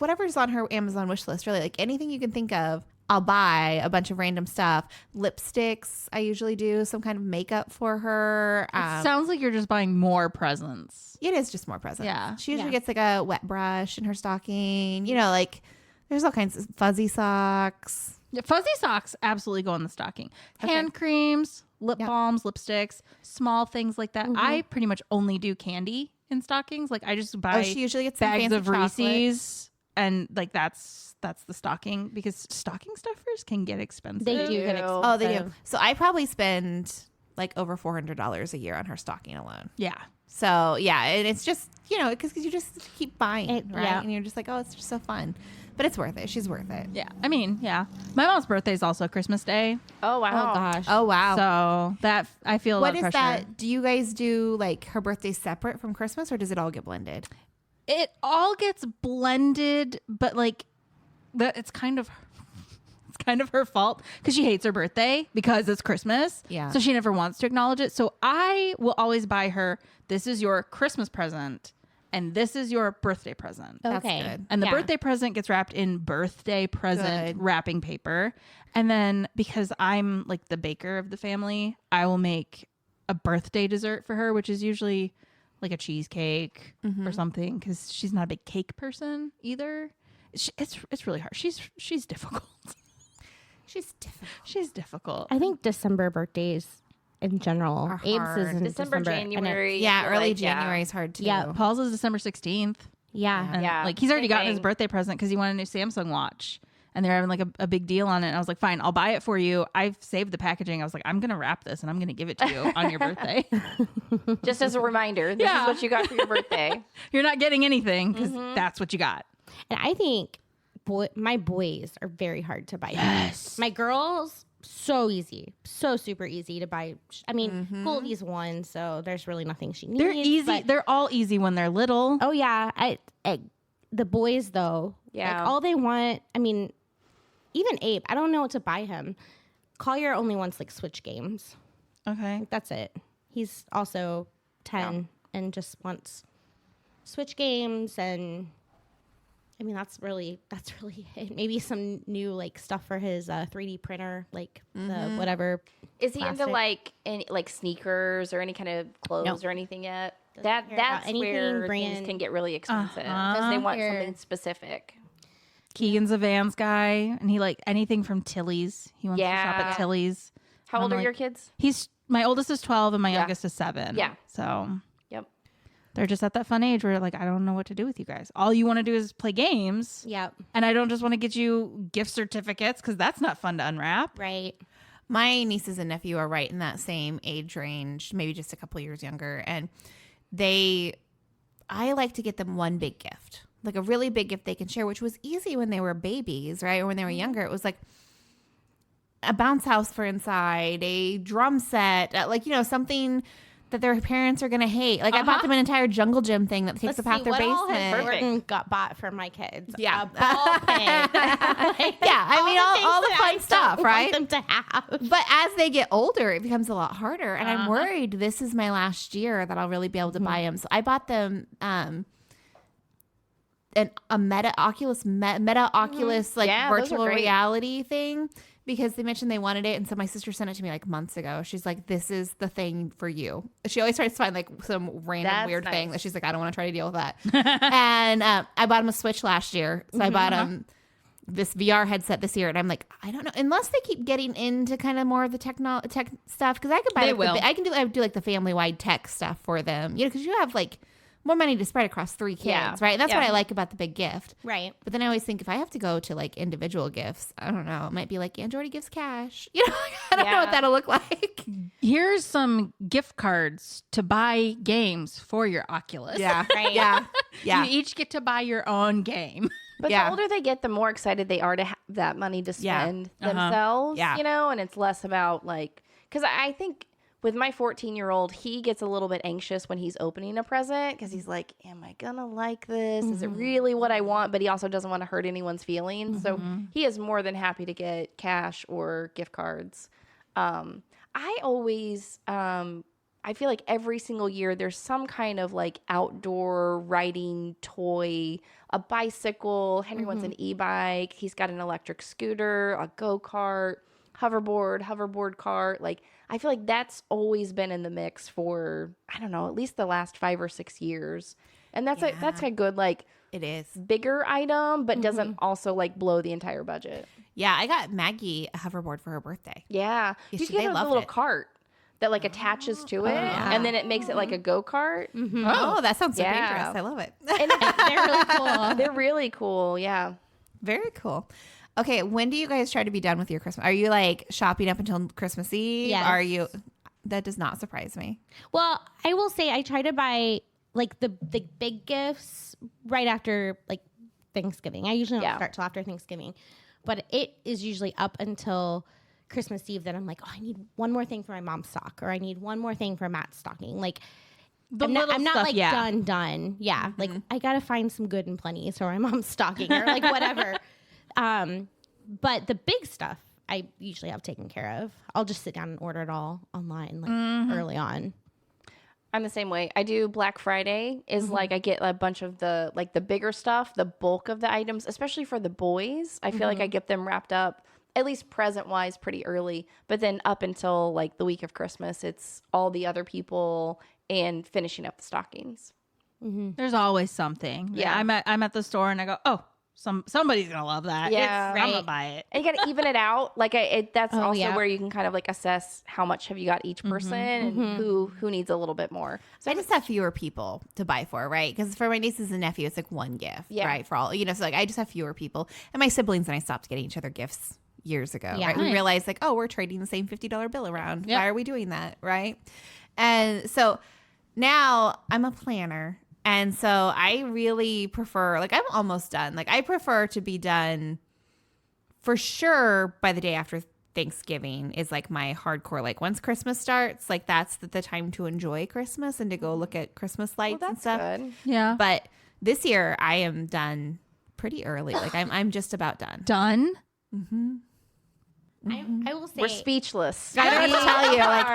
whatever's on her Amazon wish list. Really, like anything you can think of. I'll buy a bunch of random stuff. Lipsticks, I usually do some kind of makeup for her. It sounds like you're just buying more presents. It is just more presents. Yeah. She usually gets like a wet brush in her stocking. You know, like there's all kinds of fuzzy socks. Yeah, fuzzy socks absolutely go in the stocking. Hand creams, lip balms, lipsticks, small things like that. I pretty much only do candy in stockings. Like I just buy She usually gets some bags fancy of Reese's, and like that's the stocking, because stocking stuffers can get expensive. They do get expensive. Oh, they do. So I probably spend like over $400 a year on her stocking alone. Yeah. So yeah, and it's just, you know, because you just keep buying, right? Yeah. And you're just like, oh, it's just so fun. But it's worth it. She's worth it. Yeah. I mean, yeah. My mom's birthday is also Christmas Day. Oh, wow. Oh gosh. Oh, wow. So that I feel a What lot is of pressure. that? Do you guys do like her birthday separate from Christmas, or does it all get blended? It all gets blended, but like it's kind of her fault because she hates her birthday because it's Christmas. Yeah. So she never wants to acknowledge it. So I will always buy her, this is your Christmas present and this is your birthday present. That's Okay. good. And the Yeah. birthday present gets wrapped in birthday present Good. wrapping paper. And then because I'm like the baker of the family, I will make a birthday dessert for her, which is usually like a cheesecake or something, because she's not a big cake person either. It's really hard. She's difficult. She's different. She's difficult. I think December birthdays in general. Are Abe's hard. is in December, and it- January. Yeah, I feel early like, January is hard too. Yeah. Paul's is December 16th. Yeah. And Yeah, like he's already same gotten his thing. birthday present because he wanted a new Samsung watch. And they're having like a big deal on it. And I was like, fine, I'll buy it for you. I've saved the packaging. I was like, I'm going to wrap this and I'm going to give it to you on your birthday. Just as a reminder, this Yeah. is what you got for your birthday. You're not getting anything because that's what you got. And I think my boys are very hard to buy. Yes. My girls, so easy. So super easy to buy. I mean, Goldie's one, so there's really nothing she needs. They're easy. but- They're all easy when they're little. oh, yeah. The boys, though, Yeah. like, all they want, I mean, even Abe, I don't know what to buy him. Collier only wants like Switch games. Okay. That's it. He's also 10 and just wants Switch games, and I mean that's really it. Maybe some new like stuff for his 3D printer, like the whatever. Is he into Plastic. like any like sneakers or any kind of clothes Nope. or anything yet? Doesn't That's care about anything where brand. things can get really expensive because they want Here. something specific. Keegan's a Vans guy, and he like anything from Tilly's. He wants to shop Yeah. at Tilly's. How old I'm are your like- kids? My oldest is 12 and my Yeah. youngest is 7. Yeah. So Yep. they're just at that fun age where like, I don't know what to do with you guys. All you want to do is play games. Yep. And I don't just want to get you gift certificates because that's not fun to unwrap. Right. My nieces and nephew are right in that same age range, maybe just a couple years younger. And I like to get them one big gift, like a really big gift they can share, which was easy when they were babies, right? Or when they were younger. It was like a bounce house for inside, a drum set, like, you know, something that their parents are going to hate. Like I bought them an entire jungle gym thing that takes Let's up half see, their what all has basement. Jordan got bought for my kids? Yeah. A ball pen. Yeah, I mean, all the things that fun I stuff, don't right? Want them to have. But as they get older, it becomes a lot harder. And I'm worried this is my last year that I'll really be able to buy them. So I bought them a Meta Oculus like Yeah, those are virtual great. reality thing because they mentioned they wanted it. And so my sister sent it to me like months ago. She's like, this is the thing for you. She always tries to find like some random That's weird thing nice. that she's like, I don't want to try to deal with that. And I bought him a Switch last year. So I bought him this VR headset this year, and I'm like, I don't know, unless they keep getting into kind of more of the tech stuff, because I could buy They like, will. I do like the family wide tech stuff for them, you know, because you have like more money to spread across 3 kids, Yeah. right? And that's what Yeah. I like about the big gift. Right. But then I always think if I have to go to like individual gifts, I don't know, it might be like Aunt Jordy gives cash, you know. I don't know what Yeah. that'll look like. Here's some gift cards to buy games for your Oculus. Right. Yeah, yeah. You each get to buy your own game. But Yeah. the older they get, the more excited they are to have that money to Yeah. spend themselves, Yeah. you know, and it's less about like, because I think with my 14-year-old, he gets a little bit anxious when he's opening a present because he's like, am I going to like this? Is it really what I want? But he also doesn't want to hurt anyone's feelings. So he is more than happy to get cash or gift cards. I always I feel like every single year there's some kind of like outdoor riding toy, a bicycle. Henry wants an e-bike. He's got an electric scooter, a go-kart, hoverboard cart. Like, I feel like that's always been in the mix for, I don't know, at least the last 5 or 6 years. And that's a good, like, It is. bigger item, but doesn't also like blow the entire budget. Yeah, I got Maggie a hoverboard for her birthday. Yeah. Yeah, You they can get a loved little it. cart that like attaches to it, yeah. and then it makes it like a go-kart. Oh, that sounds so Yeah. dangerous. I love it. And They're really cool. they're really cool. Yeah. Very cool. Okay, when do you guys try to be done with your Christmas? Are you like shopping up until Christmas Eve? Yes. Are you? That does not surprise me. Well, I will say I try to buy like the big gifts right after like Thanksgiving. I usually don't start till after Thanksgiving, but it is usually up until Christmas Eve that I'm like, oh, I need one more thing for my mom's sock, or I need one more thing for Matt's stocking. Like, I'm not stuff, like done. Yeah, like I gotta find some good and plenty for my mom's stocking or like whatever. But the big stuff I usually have taken care of. I'll just sit down and order it all online like early on. I'm the same way. I do Black Friday is like I get a bunch of the like the bigger stuff, the bulk of the items, especially for the boys. I feel like I get them wrapped up at least present wise pretty early, but then up until like the week of Christmas, it's all the other people and finishing up the stockings. There's always something. Yeah. I'm at the store and I go, oh, somebody's gonna love that. Yeah. I'm gonna buy it. And you got to even it out. Like that's also yeah. where you can kind of like assess how much have you got each person and who needs a little bit more. So I just have fewer people to buy for, right? Because for my nieces and nephew, it's like one gift, right? For all, so like I just have fewer people. And my siblings and I stopped getting each other gifts years ago, Yeah. right? We Nice. realized like, oh, we're trading the same $50 bill around. Yep. Why are we doing that, right? And so now I'm a planner. And so I really prefer, like I'm almost done. Like I prefer to be done for sure by the day after Thanksgiving is like my hardcore. Like once Christmas starts, like that's the time to enjoy Christmas and to go look at Christmas lights and That's stuff. good. Yeah. But this year I am done pretty early. Like I'm just about done. Done. I will say We're speechless. I don't know what to tell you. Like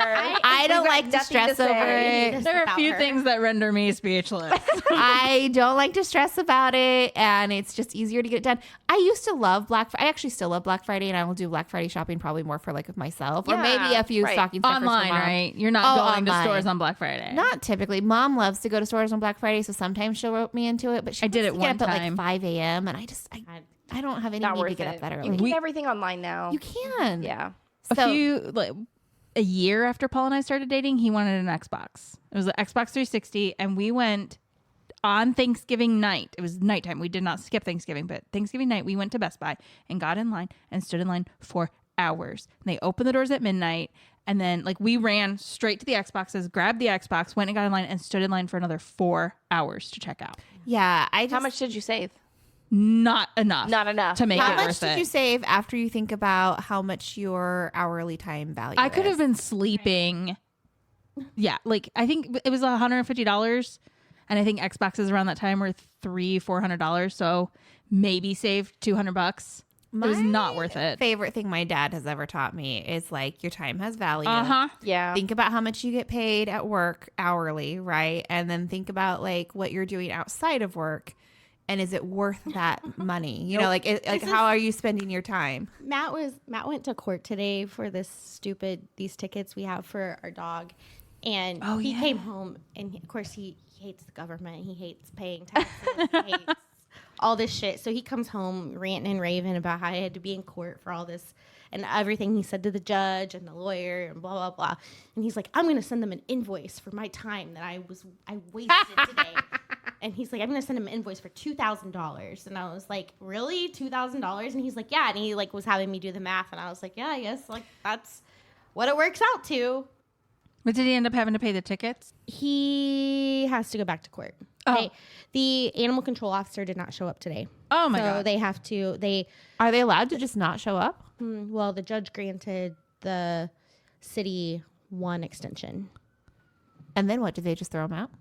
I don't got like to nothing to stress over say. it. There are a about few her. things that render me speechless. I don't like to stress about it, and it's just easier to get it done. I used to love I actually still love Black Friday, and I will do Black Friday shopping probably more for like myself, or maybe a few right. stocking stuffers for Online, Mom. right? You're not going online. to stores on Black Friday. Not typically. Mom loves to go to stores on Black Friday, so sometimes she'll rope me into it. But she I did wants it to get one up at time. like 5 a.m. and I don't have any Not need to worth get it. up that You early. can get everything online now. You can. Yeah. A year after Paul and I started dating, he wanted an Xbox. It was the Xbox 360, and we went on Thanksgiving night. It was nighttime. We did not skip Thanksgiving, but Thanksgiving night, we went to Best Buy and got in line and stood in line for hours. And they opened the doors at midnight, and then like we ran straight to the Xboxes, grabbed the Xbox, went and got in line, and stood in line for another 4 hours to check out. Yeah. How much did you save? Not enough. Not enough. to make How it much worth did it. you save after you think about how much your hourly time value I could is? have been sleeping. Yeah, like I think it was $150, and I think Xboxes around that time were $300-$400. So maybe saved $200. It was not worth it. Favorite thing my dad has ever taught me is like your time has value. Yeah. Think about how much you get paid at work hourly, right? And then think about like what you're doing outside of work. And is it worth that money? You know, like how are you spending your time? Matt went to court today for these tickets we have for our dog, and he came home and of course he hates the government, he hates paying taxes, he hates all this shit. So he comes home ranting and raving about how I had to be in court for all this and everything he said to the judge and the lawyer and blah blah blah. And he's like, I'm gonna send them an invoice for my time that I wasted today. And he's like, I'm going to send him an invoice for $2,000. And I was like, really? $2,000? And he's like, yeah. And he like was having me do the math. And I was like, yeah, I guess like that's what it works out to. But did he end up having to pay the tickets? He has to go back to court. Oh. The animal control officer did not show up today. Oh my so god! they have to, Are they allowed to just not show up? well, the judge granted the city one extension. And then what? Do they just throw them out?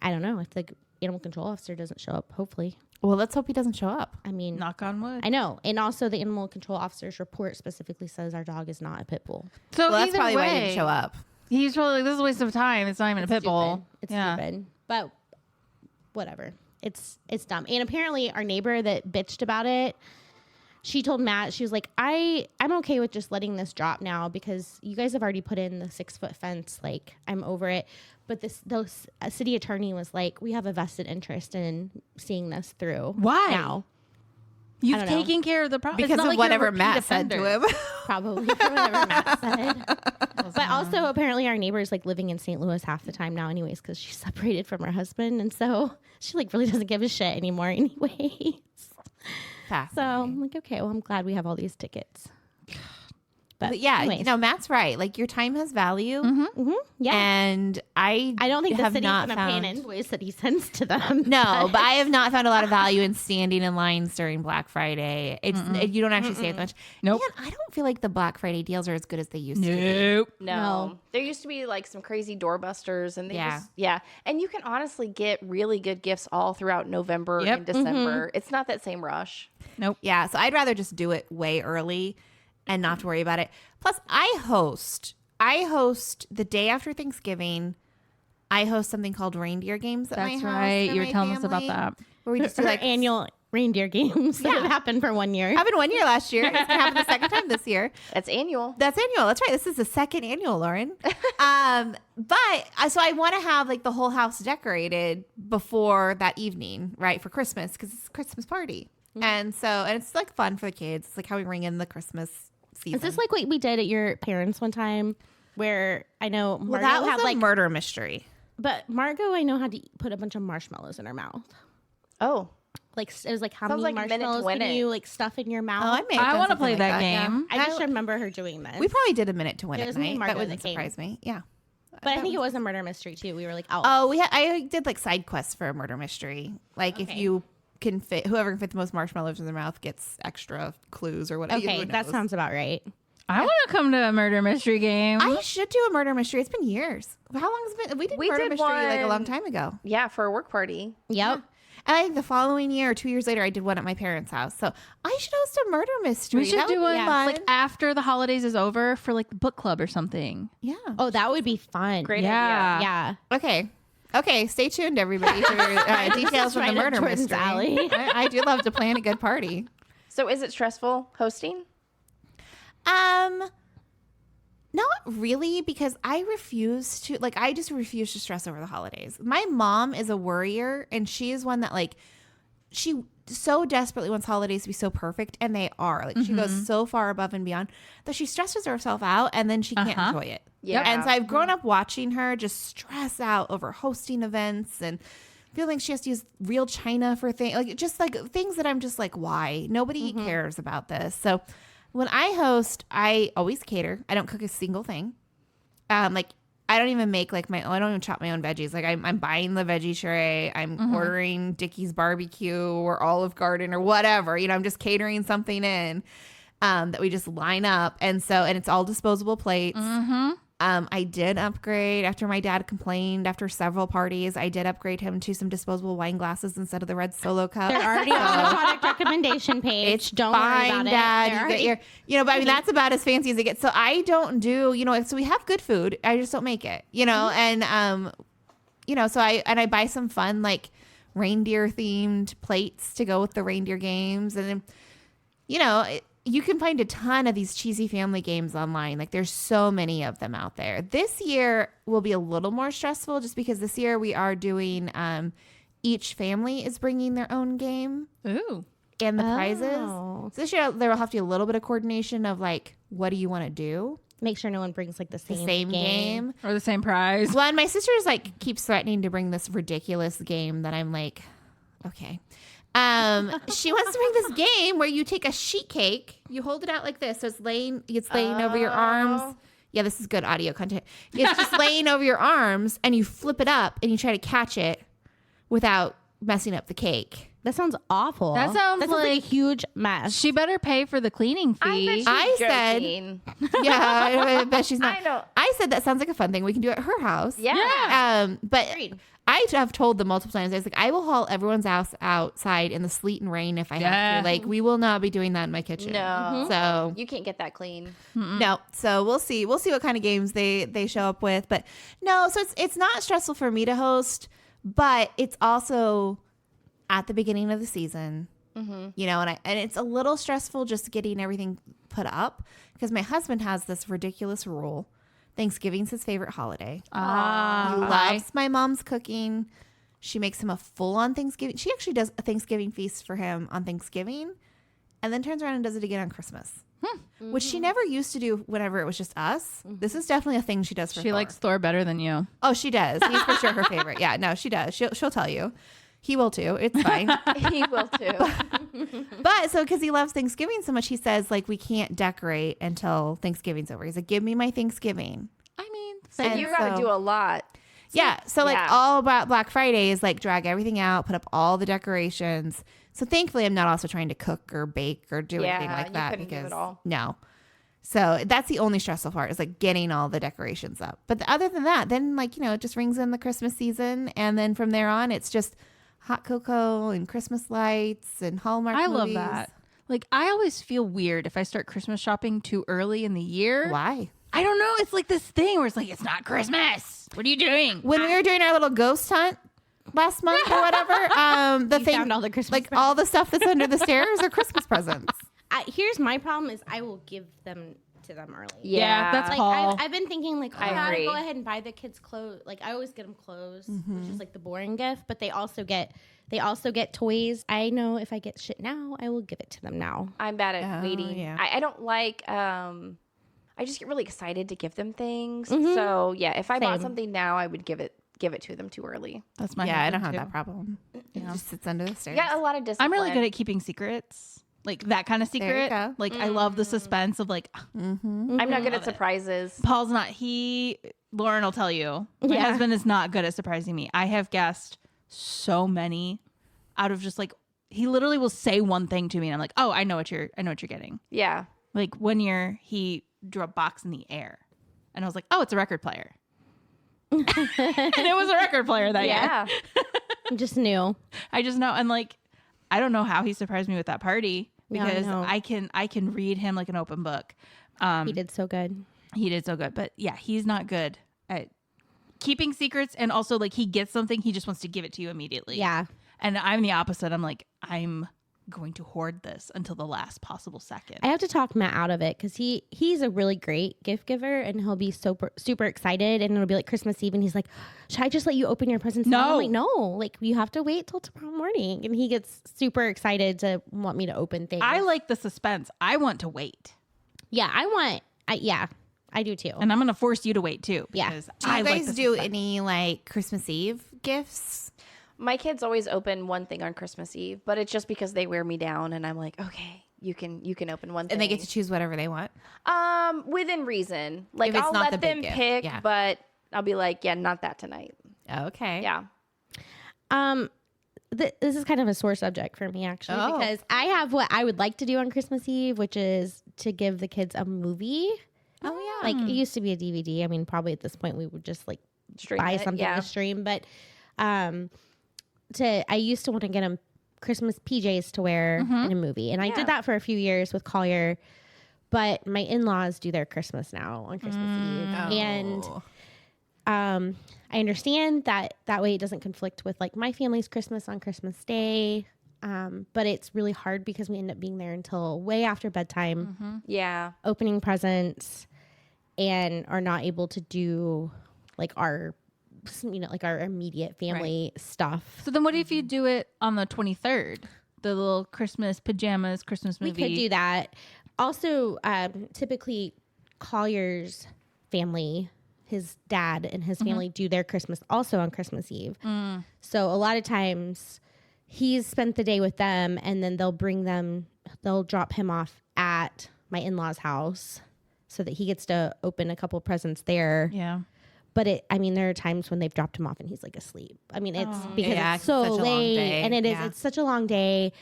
I don't know if the animal control officer doesn't show up, hopefully. Well, let's hope he doesn't show up. I mean, Knock on wood. I know. And also the animal control officer's report specifically says our dog is not a pit bull. So Well, that's either probably way, why he didn't show up. He's probably like, this is a waste of time. It's not even a pit bull. It's stupid. But whatever. It's dumb. And apparently our neighbor that bitched about it, she told Matt, she was like, I'm okay with just letting this drop now because you guys have already put in the 6-foot fence. Like, I'm over it. But the city attorney was like, we have a vested interest in seeing this through. Why? Now. You've taken care of the problem. Because of whatever Matt said to him. Probably for whatever Matt said. But also, apparently, our neighbor is like living in St. Louis half the time now, anyways, because she's separated from her husband, and so she like really doesn't give a shit anymore, anyways. So I'm like, okay, well, I'm glad we have all these tickets. But yeah, anyways. Matt's right. Like, your time has value. Yeah. And I don't think the have city's not going to pay an invoice that he sends to them. No, but I have not found a lot of value in standing in lines during Black Friday. You don't actually save much. Nope. Man, I don't feel like the Black Friday deals are as good as they used to be. No. There used to be like some crazy doorbusters and and you can honestly get really good gifts all throughout November and December. It's not that same rush. Nope. Yeah, so I'd rather just do it way early and not have to worry about it. Plus, I host the day after Thanksgiving. I host something called reindeer games at my house. That's right. You were telling us about that. Where we just do like annual reindeer games that have happened for 1 year. Happened 1 year last year. It's going to happen the second time this year. That's annual. That's right. This is the second annual, Lauren. So I want to have like the whole house decorated before that evening, right, for Christmas, because it's a Christmas party. And it's like fun for the kids. It's like how we ring in the Christmas season. Is this like what we did at your parents' one time, where I know Margot that was had a like murder mystery. But Margot, I know, had to put a bunch of marshmallows in her mouth. Oh, like it was like how sounds many like marshmallows can you like stuff in your mouth? I want to play that game. I just remember her doing this. We probably did a minute to win It at was me and night. Margot That wouldn't that came. surprise me. Yeah. But I think it was a murder mystery too. We were like, I did like side quests for a murder mystery. Like if you can fit, whoever can fit the most marshmallows in their mouth gets extra clues or whatever. Okay, that sounds about right. I want to come to a murder mystery game. I should do a murder mystery. It's been years. How long has it been? We did murder mystery like a long time ago. Yeah, for a work party. Yep. Yeah. And I think the following year or 2 years later, I did one at my parents' house. So I should host a murder mystery. We should that do one fun. like after the holidays is over for like the book club or something. Yeah. Oh, that would be fun. Great idea. Yeah. Okay. Stay tuned, everybody, for details on the murder mystery. Alley. I do love to plan a good party. So is it stressful hosting? Not really, because I just refuse to stress over the holidays. My mom is a worrier, and she is one that like, she so desperately wants holidays to be so perfect, and they are. Like, she goes so far above and beyond that she stresses herself out, and then she can't enjoy it. Yeah. And so I've grown up watching her just stress out over hosting events and feeling she has to use real china for things, like just like things that I'm just like, why? Nobody cares about this. So when I host, I always cater. I don't cook a single thing. Like I don't even make like I don't even chop my own veggies. Like I'm buying the veggie tray. I'm ordering Dickie's barbecue or Olive Garden or whatever. I'm just catering something in that we just line up. And it's all disposable plates. I did upgrade after my dad complained after several parties. I did upgrade him to some disposable wine glasses instead of the red Solo cup. They're already on the product recommendation page. It's don't fine, worry about Dad. it. You get your, but I mean that's about as fancy as it gets. So I don't do, so we have good food. I just don't make it, and so I buy some fun like reindeer themed plates to go with the reindeer games, and then you can find a ton of these cheesy family games online. Like there's so many of them out there. This year will be a little more stressful just because this year we are doing each family is bringing their own game. Ooh. And the prizes. So this year there will have to be a little bit of coordination of like, what do you want to do? Make sure no one brings like the same game. Or the same prize. Well, and my sister's like keeps threatening to bring this ridiculous game that I'm like, okay. She wants to bring this game where you take a sheet cake, you hold it out like this, so it's laying over your arms. Yeah, this is good audio content. It's just laying over your arms, and you flip it up and you try to catch it without messing up the cake. That sounds awful. That sounds like a like- huge mess. She better pay for the cleaning fee. I said- joking. Yeah, I bet she's not. I know. I said that sounds like a fun thing we can do at her house. Yeah. But Agreed. I have told them multiple times. I was like, I will haul everyone's house outside in the sleet and rain if I Yeah. have to. Like, we will not be doing that in my kitchen. No. So You can't get that clean. no. So we'll see. We'll see what kind of games they show up with. But no. So it's not stressful for me to host, but it's also at the beginning of the season. You know, and it's a little stressful just getting everything put up because my husband has this ridiculous rule. Thanksgiving's his favorite holiday. He loves my mom's cooking. She makes him a full-on Thanksgiving. She actually does a Thanksgiving feast for him on Thanksgiving and then turns around and does it again on Christmas, which she never used to do whenever it was just us. This is definitely a thing she does for She Thor. likes Thor better than you. Oh, she does. He's for sure her favorite. Yeah, no, she does. She'll tell you. He will too. It's fine. He will too. But so because he loves Thanksgiving so much, he says like we can't decorate until Thanksgiving's over. He's like, give me my Thanksgiving. I mean, So And you got to so- do a lot. Yeah. So like Yeah. all about Black Friday is like drag everything out, put up all the decorations. So thankfully I'm not also trying to cook or bake or do anything Yeah, like you that couldn't do it because all. no. So that's the only stressful part is like getting all the decorations up. But other than that, then like, you know, it just rings in the Christmas season. And then from there on, it's just hot cocoa and Christmas lights and Hallmark I movies. love that. Like, I always feel weird if I start Christmas shopping too early in the year. Why? I don't know. It's like this thing where it's like, it's not Christmas. What are you doing? When we were doing our little ghost hunt last month or whatever, the You thing, found all the Christmas like all the stuff that's under the stairs are Christmas presents. Here's my problem is I will give them to them early. Yeah, that's Like Paul. I've been thinking like, oh, I I gotta agree. go ahead and buy the kids clothes. Like I always get them clothes, which is like the boring gift, but they also get toys. I know if I get shit now, I will give it to them now. I'm bad at Oh, waiting. yeah. I don't like. I just get really excited to give them things. So yeah, if I bought Same. something now, I would give it to them too early. That's my Yeah, I don't husband, have too. that problem. It just sits under the stairs. You got a lot of discipline. I'm really good at keeping secrets. Like that kind of There you secret. go. Like I love the suspense of like I'm not good at surprises. Paul's not Lauren will tell you. My husband is not good at surprising me. I have guessed so many out of just like he literally will say one thing to me and I'm like, "Oh, I know what you're getting." Yeah. Like one year he drew a box in the air. And I was like, "Oh, it's a record player." And it was a record player that year. Yeah. I just knew. I just know, and like I don't know how he surprised me with that party No, I because know. I can read him like an open book. He did so good. He did so good, but yeah, he's not good at keeping secrets, and also like he gets something, he just wants to give it to you immediately. Yeah. And I'm the opposite. I'm like, I'm going to hoard this until the last possible second. I have to talk Matt out of it because he's a really great gift giver and he'll be super excited and it'll be like Christmas Eve and he's like, should I just let you open your presents now? I'm No. like, no, like you have to wait till tomorrow morning. And he gets super excited to want me to open things. I like the suspense. I want to wait, Yeah, I do too. and I'm going to force you to wait too. Yeah. Because Do you I like guys the do suspense. any like Christmas Eve gifts? My kids always open one thing on Christmas Eve, but it's just because they wear me down and I'm like, okay, you can open one thing. And they get to choose whatever they want. within reason. Like If it's I'll not the let big them gift, pick, yeah. but I'll be like, yeah, not that tonight. Okay. Yeah. This is kind of a sore subject for me actually Oh. because I have what I would like to do on Christmas Eve, which is to give the kids a movie. Oh yeah. Like it used to be a DVD. I mean, probably at this point we would just like Stream buy it, something yeah. to stream. But I used to want to get them Christmas PJs to wear in a movie, and I Yeah. did that for a few years with Collier. But my in-laws do their Christmas now on Christmas Eve, and I understand that way it doesn't conflict with like my family's Christmas on Christmas Day. But it's really hard because we end up being there until way after bedtime, Yeah. opening presents, and are not able to do like our immediate family stuff. So then what if you do it on the 23rd? The little Christmas pajamas, Christmas We movie. could do that. Also, typically Collier's family, his dad and his family do their Christmas also on Christmas Eve. So a lot of times he's spent the day with them and then they'll drop him off at my in-laws' house so that he gets to open a couple presents there. Yeah. I mean, there are times when they've dropped him off and he's like asleep. I mean, it's because Yeah, it's so such a long late day. and it's such a long day.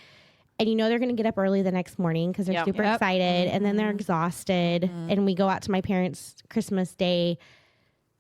And you know they're going to get up early the next morning because they're super excited, and then they're exhausted. And we go out to my parents' Christmas Day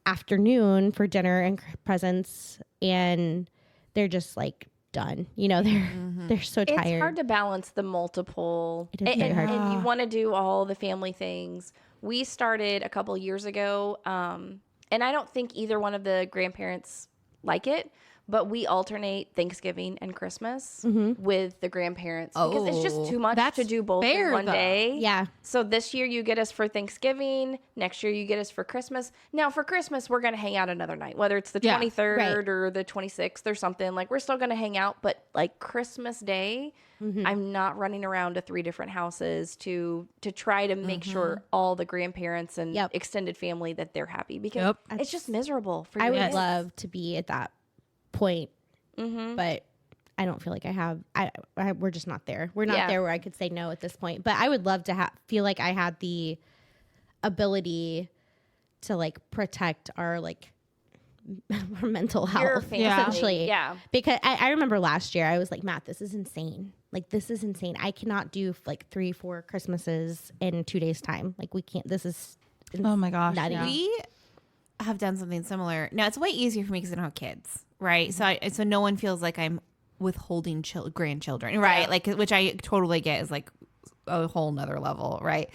afternoon for dinner and presents, and they're just like done. You know, they're so tired. It's hard to balance the multiple. It is very hard. And you want to do all the family things. We started a couple years ago, and I don't think either one of the grandparents like it. But we alternate Thanksgiving and Christmas with the grandparents because it's just too much to do both in one day. Yeah. So this year you get us for Thanksgiving. Next year you get us for Christmas. Now for Christmas we're going to hang out another night, whether it's the 23rd or the 26th or something. Like we're still going to hang out, but like Christmas Day, I'm not running around to 3 different houses to try to make sure all the grandparents and extended family that they're happy because it's just miserable for you. I would love to be at that point, but I don't feel like I have. We're just not there. We're not there where I could say no at this point. But I would love to feel like I had the ability to like protect our like our mental health, essentially. Yeah. Because I remember last year I was like, Matt, this is insane. Like this is insane. I cannot do like 3-4 Christmases in 2 days time. Like we can't. This is oh my gosh. nutty. We have done something similar. Now it's way easier for me because I don't have kids, right? So no one feels like I'm withholding grandchildren, right? Like, which I totally get is like a whole nother level, right?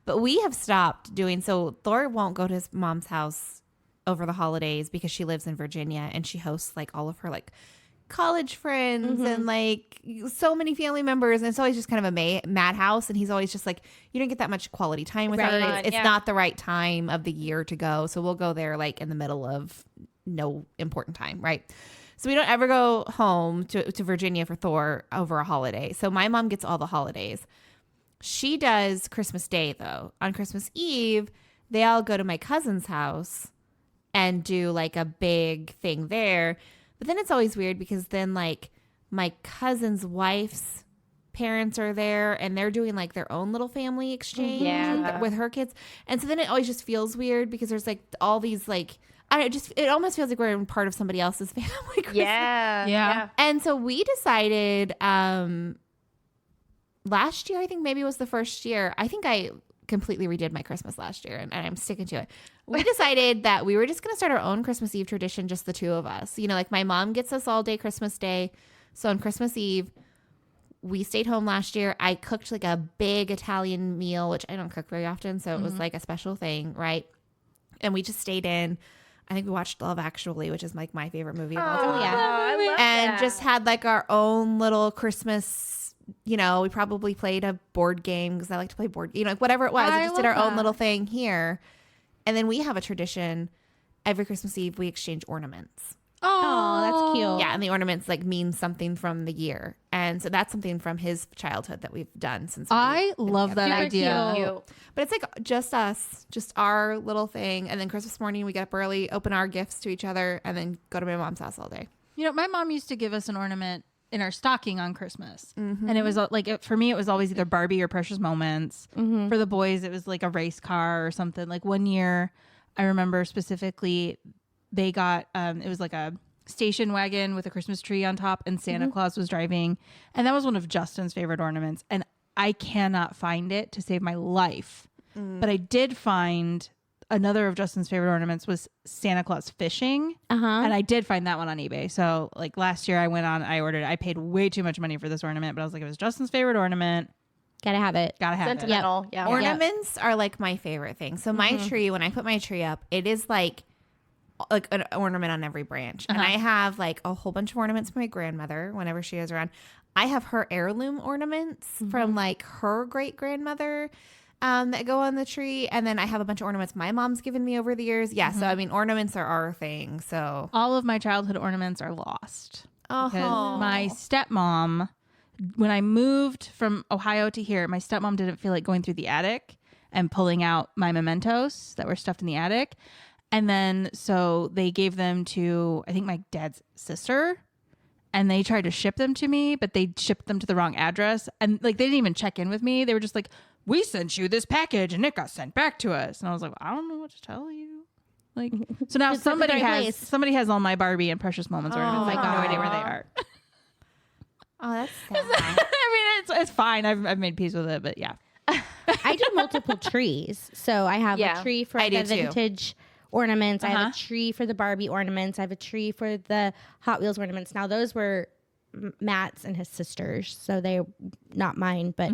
But we have stopped doing so. Thor won't go to his mom's house over the holidays because she lives in Virginia and she hosts like all of her like college friends and like so many family members, and it's always just kind of a madhouse, and he's always just like, you don't get that much quality time with her. It's not the right time of the year to go, so we'll go there like in the middle of no important time, right? So we don't ever go home to Virginia for Thor over a holiday. So my mom gets all the holidays. She does Christmas Day though. On Christmas Eve they all go to my cousin's house and do like a big thing there. But then it's always weird because then like my cousin's wife's parents are there and they're doing like their own little family exchange with her kids. And so then it always just feels weird because there's like all these like, I don't know, it almost feels like we're in part of somebody else's family. Christmas. Yeah. And so we decided last year, I think maybe it was the first year, I think I completely redid my Christmas last year and I'm sticking to it. We decided that we were just going to start our own Christmas Eve tradition, just the two of us. You know, like my mom gets us all day Christmas Day. So on Christmas Eve, we stayed home last year. I cooked like a big Italian meal, which I don't cook very often. So it was like a special thing, right? And we just stayed in. I think we watched Love Actually, which is like my favorite movie of all time. I love And that. just had like our own little Christmas, you know, we probably played a board game because I like to play board, you know, like whatever it was. We just did our own little thing here. And then we have a tradition. Every Christmas Eve, we exchange ornaments. Oh, that's cute. Yeah, and the ornaments like mean something from the year. And so that's something from his childhood that we've done since. I love that idea. Cute. But it's like just us, just our little thing. And then Christmas morning, we get up early, open our gifts to each other, and then go to my mom's house all day. You know, my mom used to give us an ornament in our stocking on Christmas. And it was like, for me, it was always either Barbie or Precious Moments. For the boys, it was like a race car or something. Like one year, I remember specifically, they got, it was like a station wagon with a Christmas tree on top and Santa Claus was driving. And that was one of Justin's favorite ornaments. And I cannot find it to save my life. But I did find another of Justin's favorite ornaments was Santa Claus fishing. And I did find that one on eBay. So like last year I ordered it. I paid way too much money for this ornament, but I was like, it was Justin's favorite ornament. Gotta have it. Gotta have Sentimental. Yeah. Ornaments are like my favorite thing. So my tree, when I put my tree up, it is like an ornament on every branch. And I have like a whole bunch of ornaments for my grandmother whenever she is around. I have her heirloom ornaments from like her great grandmother that go on the tree. And then I have a bunch of ornaments my mom's given me over the years. Yeah. So I mean, ornaments are our thing. So All of my childhood ornaments are lost. Oh. Because my stepmom, when I moved from Ohio to here, my stepmom didn't feel like going through the attic and pulling out my mementos that were stuffed in the attic. And then so they gave them to, I think, my dad's sister. And they tried to ship them to me, but they shipped them to the wrong address. And like they didn't even check in with me. They were just like, we sent you this package and it got sent back to us. And I was like, I don't know what to tell you. Like, so now Just put it in the somebody right has place. all my Barbie and Precious Moments ornaments. my I have no idea where they God. are. Oh, that's sad. I mean, it's fine. I've made peace with it, but yeah. I do multiple trees. So I have Yeah, a tree for I the do too. vintage ornaments. I have Uh-huh. a tree for the Barbie ornaments. I have a tree for the Hot Wheels ornaments. Now those were Matt's and his sisters, so they're not mine. But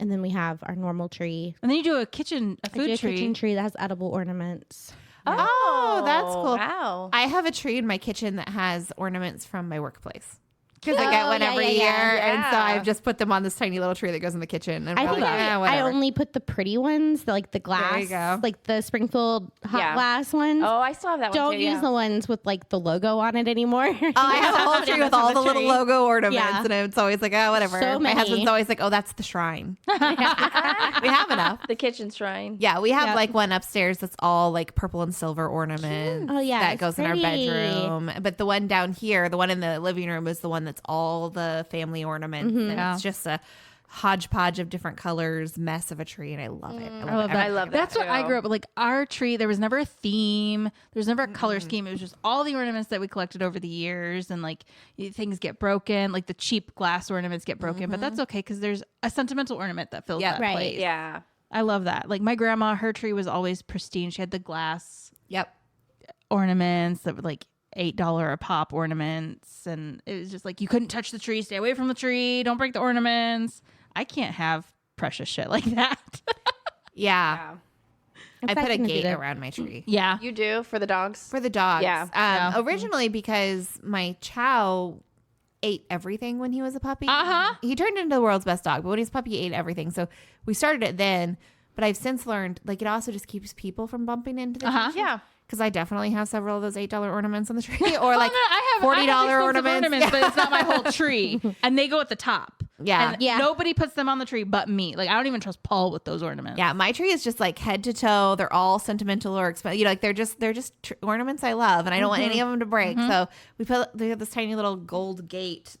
and then we have our normal tree. And then you do a I do food a tree. kitchen tree that has edible ornaments. Oh, that's cool. Wow. I have a tree in my kitchen that has ornaments from my workplace. Because I get Oh, one yeah, every yeah, year. yeah. And so Yeah. I've just put them on this tiny little tree that goes in the kitchen. And I we're think like, I whatever. only put the pretty ones, like the glass, you go. like the Springfield hot Yeah. glass ones. Oh, I still have that one. Don't too, use yeah. the ones with like the logo on it anymore. Oh, I have a whole tree with all the little logo ornaments. Yeah. And it's always like, oh, whatever. So My many. husband's always like, oh, that's the shrine. We have enough. The kitchen shrine. Yeah, we have Yep. like one upstairs that's all like purple and silver ornaments. Oh, yeah, that it's goes in our pretty. bedroom. But the one down here, the one in the living room, is the one that's all the family ornaments. And Yeah. it's just a hodgepodge of different colors, mess of a tree, and I love it. I love that. I love that That's what I too. grew up with. Like our tree, there was never a theme. There was never a color scheme. It was just all the ornaments that we collected over the years, and like things get broken. Like the cheap glass ornaments get broken, but that's okay because there's a sentimental ornament that fills Yep. that Right. place. Yeah. I love that. Like my grandma, her tree was always pristine. She had the glass Yep. ornaments that were like $8 a pop ornaments, and it was just like you couldn't touch the tree. Stay away from the tree. Don't break the ornaments. I can't have precious shit like that. Yeah. Yeah. I put a gonna do gate that. around my tree. Yeah. You do for the dogs? For the dogs. Yeah. Yeah. Originally because my chow ate everything when he was a puppy. Uh-huh. He turned into the world's best dog, but when he was a puppy, he ate everything. So we started it then, but I've since learned like it also just keeps people from bumping into the Uh-huh. tree. Yeah. Because I definitely have several of those $8 ornaments on the tree, or like I have $40 expensive ornaments. but it's not my whole tree, and they go at the top. Yeah. And Yeah. nobody puts them on the tree but me. Like I don't even trust Paul with those ornaments. Yeah, my tree is just like head to toe. They're all sentimental or expensive. You know, like they're just ornaments I love, and I don't want any of them to break. So we have this tiny little gold gate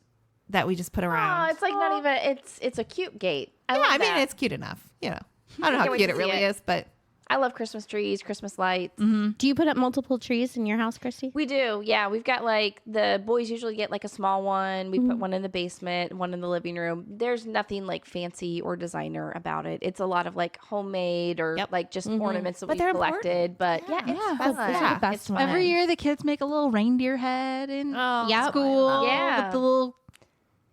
that we just put around. Oh, it's like not even. It's a cute gate. I Yeah, love I mean, that. it's cute enough. You know, I don't know how can't wait cute to it see really it. is, but I love Christmas trees, Christmas lights. Do you put up multiple trees in your house, Christy? We do, yeah. We've got like the boys usually get like a small one. We put one in the basement, one in the living room. There's nothing like fancy or designer about it. It's a lot of like homemade or like just ornaments that But we they're collected. But yeah, it's fun. Those are the best It's fun. ones. Every year the kids make a little reindeer head in Yep. school. Yeah. With the little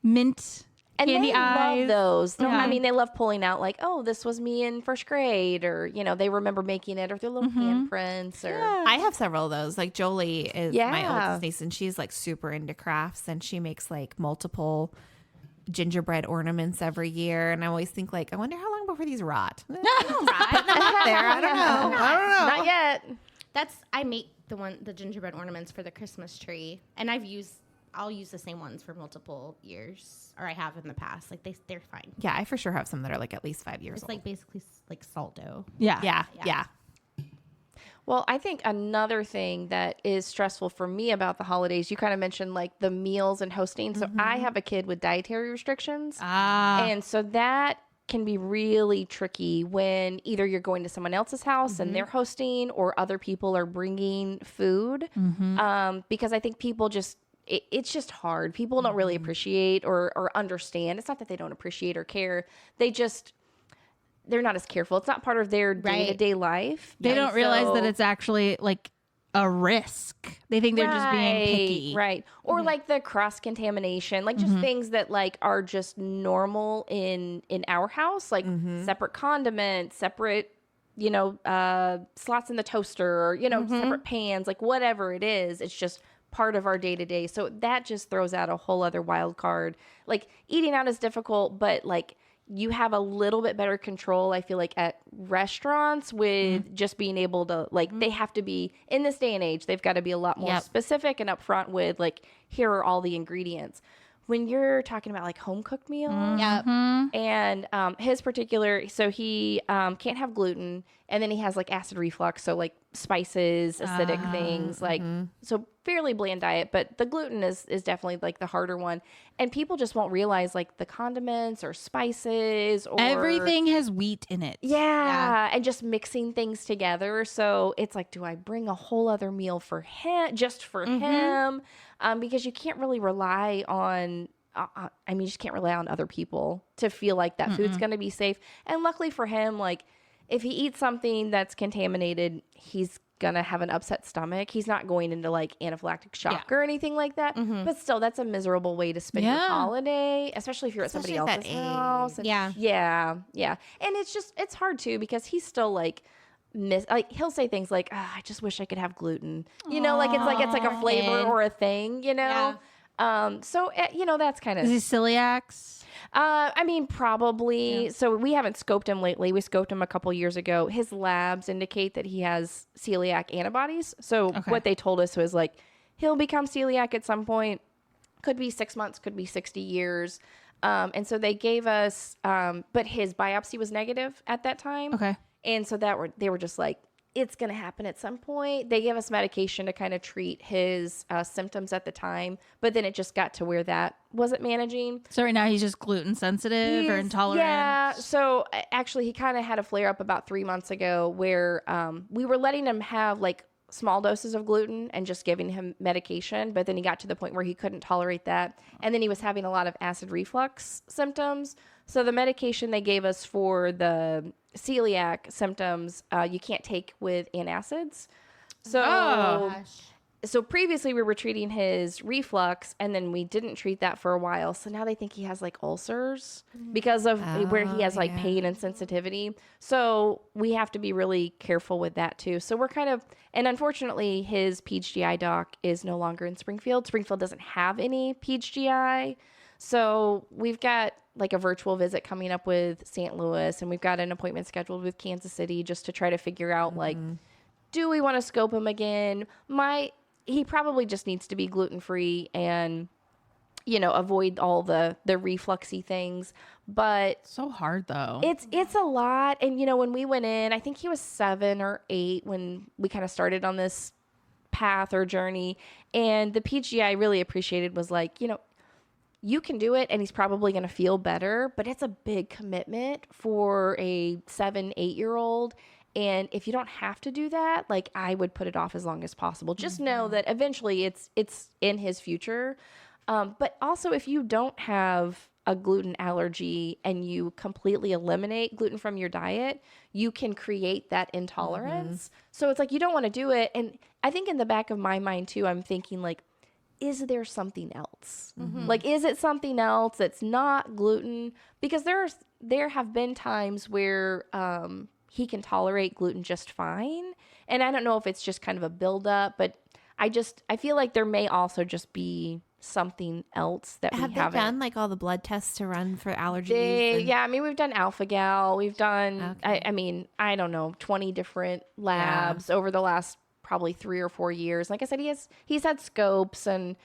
mint And candy they eyes. love those. Yeah. I mean, they love pulling out like, oh, this was me in first grade, or you know, they remember making it, or their little handprints, or I have several of those. Like Jolie is my Yeah. oldest niece, and she's like super into crafts, and she makes like multiple gingerbread ornaments every year. And I always think like, I wonder how long before these rot. Putting them up there. I don't know. I don't know. not yet. I make the gingerbread ornaments for the Christmas tree, and I'll use the same ones for multiple years, or I have in the past. Like they're fine. Yeah, I for sure have some that are like at least 5 years It's old. like basically like salt dough. Yeah. Yeah. Well, I think another thing that is stressful for me about the holidays, you kind of mentioned like the meals and hosting. So I have a kid with dietary restrictions. And so that can be really tricky when either you're going to someone else's house and they're hosting, or other people are bringing food. Because I think people just, it's just hard. People don't really appreciate or understand. It's not that they don't appreciate or care. They're not as careful. It's not part of their day-to-day life. They And don't realize that so- it's actually like a risk. They think they're just being picky. Right. Or like the cross-contamination, like just things that like are just normal in our house, like separate condiments, separate, slots in the toaster, or, separate pans, like whatever it is. It's just part of our day-to-day. So that just throws out a whole other wild card. Like eating out is difficult, but like you have a little bit better control, I feel like, at restaurants with just being able to, like, they have to be, in this day and age, they've got to be a lot more specific and upfront with, like, here are all the ingredients. When you're talking about, like, home-cooked meals, Yep. and his particular, so he can't have gluten, And then he has like acid reflux, so like spices, acidic things, like so fairly bland diet. But the gluten is definitely like the harder one. And people just won't realize like the condiments or spices or Everything has wheat in it. Yeah, and just mixing things together. So it's like, do I bring a whole other meal for him, just for him? Because you can't really rely on. I mean, you just can't rely on other people to feel like that food's going to be safe. And luckily for him, like if he eats something that's contaminated, he's going to have an upset stomach. He's not going into like anaphylactic shock or anything like that. But still, that's a miserable way to spend your holiday, especially if you're at somebody else's house. And yeah. And it's hard too, because he's still like, he'll say things like, I just wish I could have gluten. You know, like it's like a flavor or a thing, you know? So, you know, that's kind of... Is he celiac? I mean, probably. Yeah. So we haven't scoped him lately. We scoped him a couple years ago. His labs indicate that he has celiac antibodies. So what they told us was like, he'll become celiac at some point. Could be 6 months, could be 60 years. And so they gave us, but his biopsy was negative at that time. Okay. And so they were just like, it's going to happen at some point. They gave us medication to kind of treat his symptoms at the time, but then it just got to where that wasn't managing. So right now he's just gluten sensitive or intolerant? Yeah. So actually he kind of had a flare up about 3 months ago where we were letting him have like small doses of gluten and just giving him medication, but then he got to the point where he couldn't tolerate that. And then he was having a lot of acid reflux symptoms. So the medication they gave us for the celiac symptoms, you can't take with antacids. So, so previously we were treating his reflux, and then we didn't treat that for a while. So now they think he has like ulcers because of where he has like pain and sensitivity. So we have to be really careful with that too. So we're kind of, and unfortunately his peds GI doc is no longer in Springfield. Springfield doesn't have any peds GI. So we've got like a virtual visit coming up with St. Louis, and we've got an appointment scheduled with Kansas City just to try to figure out like, do we want to scope him again? He probably just needs to be gluten-free and, you know, avoid all the refluxy things. But so hard though. It's a lot. And, you know, when we went in, I think he was 7 or 8 when we kind of started on this path or journey. And the PGI I really appreciated was like, you know, you can do it and he's probably going to feel better, but it's a big commitment for a 7, 8-year-old. And if you don't have to do that, like I would put it off as long as possible. Just know that eventually it's in his future. But also if you don't have a gluten allergy and you completely eliminate gluten from your diet, you can create that intolerance. So it's like, you don't want to do it. And I think in the back of my mind too, I'm thinking like, is there something else? Like, is it something else that's not gluten? Because there have been times where he can tolerate gluten just fine. And I don't know if it's just kind of a buildup, but I feel like there may also just be something else that we haven't. Have they done like all the blood tests to run for allergies? Yeah, I mean, we've done alpha-gal. We've done, I mean, I don't know, 20 different labs over the last probably 3 or 4 years. Like I said, he's had scopes, and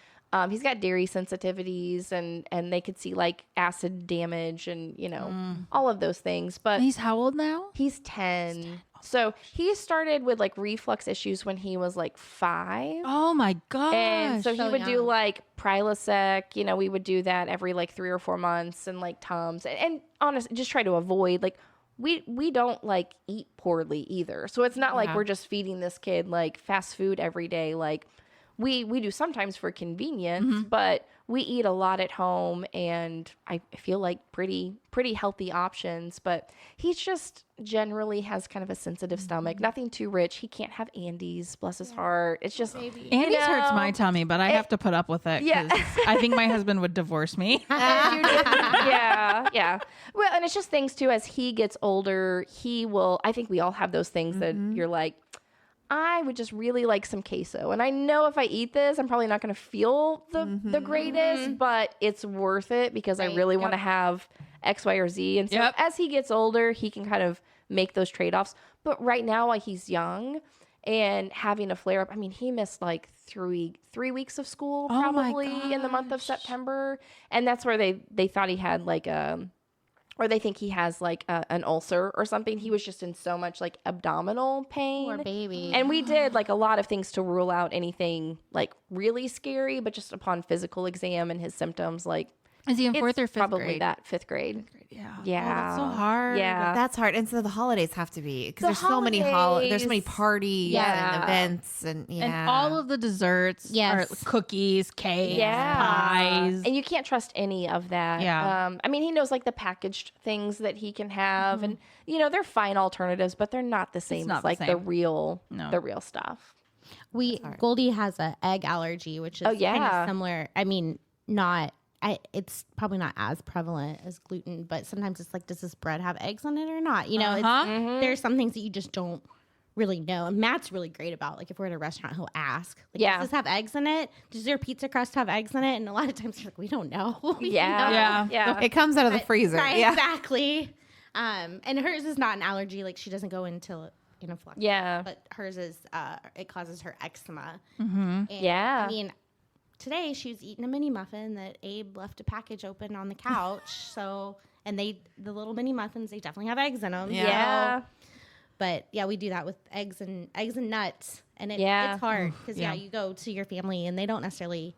he's got dairy sensitivities, and they could see like acid damage and, you know, all of those things. But he's how old now? He's 10. So he started with like reflux issues when he was like 5. Oh my gosh. And so he would do like Prilosec, you know, we would do that every like 3 or 4 months, and like Tums, and honestly, just try to avoid like, we don't like eat poorly either. So it's not like we're just feeding this kid like fast food every day. Like we do sometimes for convenience, but we eat a lot at home, and I feel like pretty healthy options. But he just generally has kind of a sensitive stomach. Nothing too rich. He can't have Andes, bless his heart. It's just Andes hurts my tummy, but I have to put up with it. Yeah, I think my husband would divorce me. Yeah. Well, and it's just things too. As he gets older, he will. I think we all have those things that you're like, I would just really like some queso. And I know if I eat this, I'm probably not going to feel the greatest, but it's worth it because I really want to have X, Y, or Z. And so as he gets older, he can kind of make those trade-offs. But right now, while he's young and having a flare-up, I mean, he missed like 3 weeks of school probably in the month of September. And that's where they thought he had like or they think he has like an ulcer or something. He was just in so much like abdominal pain. Poor baby. And we did like a lot of things to rule out anything like really scary, but just upon physical exam and his symptoms, like Is he in fourth or it's fifth probably grade? that 5th grade. Yeah. Yeah. Oh, that's so hard. Yeah. That's hard. And so the holidays have to be because The there's so many there's so many holidays. parties Yeah. and events and And all of the desserts Yes. are cookies, cakes, Yeah. pies. And you can't trust any of that. Yeah. I mean, he knows like the packaged things that he can have, and they're fine alternatives, but they're not the same not as the like the same. real, No. the real stuff. Goldie has a egg allergy, which is kind yeah. of similar. I mean, it's probably not as prevalent as gluten, but sometimes it's like, does this bread have eggs on it or not? You know, there's some things that you just don't really know. And Matt's really great about, like, if we're at a restaurant, he'll ask, like, Yeah. does this have eggs in it? Does your pizza crust have eggs in it? And a lot of times you're like, we don't know. We Yeah. don't know. Yeah. Yeah. it comes out of the freezer. Right, Yeah. exactly. And hers is not an allergy. Like, she doesn't go into anaphylactic. Yeah. But hers is, it causes her eczema. And, Yeah. I mean, today she was eating a mini muffin that Abe left a package open on the couch. So, and the little mini muffins, they definitely have eggs in them. Yeah. But yeah, we do that with eggs and nuts. And Yeah. it's hard because Yeah. you go to your family and they don't necessarily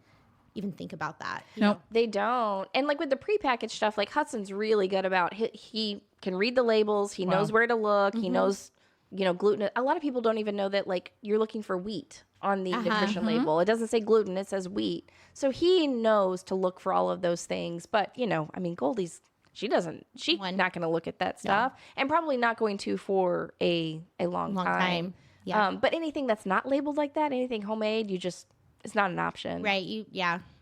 even think about that. Nope. They don't. And like with the prepackaged stuff, like Hudson's really good about he can read the labels. He knows where to look. He knows, gluten. A lot of people don't even know that like you're looking for wheat on the nutrition label. It doesn't say gluten, it says wheat. So he knows to look for all of those things. But, I mean, Goldie's she's not going to look at that stuff and probably not going to for a long time. Yeah. But anything that's not labeled like that, anything homemade, it's not an option. Right.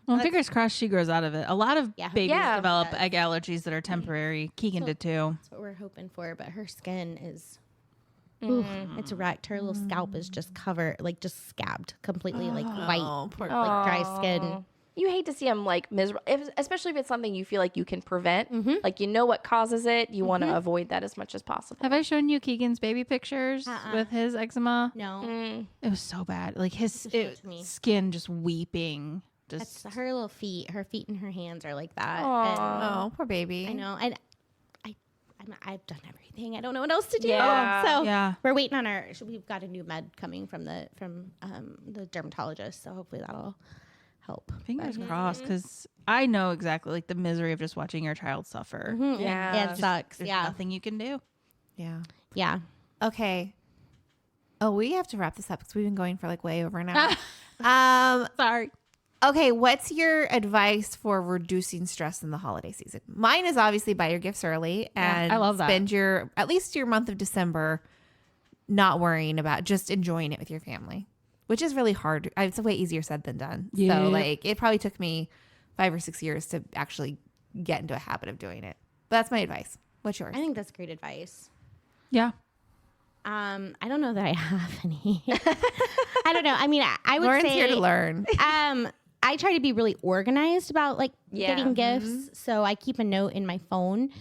Well, fingers crossed she grows out of it. A lot of babies Yeah. develop egg allergies that are temporary. Keegan did too. That's what we're hoping for. But her skin is, oof, it's wrecked. Her little scalp is just covered, like just scabbed completely, like white, poor like dry skin. You hate to see them like miserable, especially if it's something you feel like you can prevent. Like what causes it. You want to avoid that as much as possible. Have I shown you Keegan's baby pictures with his eczema? No. It was so bad. Like his to me. skin just weeping. Just That's her little feet. Her feet and her hands are like that. Oh, poor baby. And I know. And I've done everything. I don't know what else to do. Yeah. So Yeah. we're waiting on we've got a new med coming from the dermatologist. So hopefully that'll help. fingers crossed, because I know exactly like the misery of just watching your child suffer. Yeah. It sucks. There's Yeah. nothing you can do. Yeah. Yeah. Okay. Oh, we have to wrap this up because we've been going for like way over an hour. Sorry. Okay, what's your advice for reducing stress in the holiday season? Mine is obviously buy your gifts early and I love that. spend at least your month of December not worrying about, just enjoying it with your family, which is really hard. It's way easier said than done. Yeah. So like it probably took me 5 or 6 years to actually get into a habit of doing it. But that's my advice. What's yours? I think that's great advice. Yeah. I don't know that I have any. I don't know. I mean, I would Lauren's say here to learn. I try to be really organized about like Yeah. getting gifts. So I keep a note in my phone.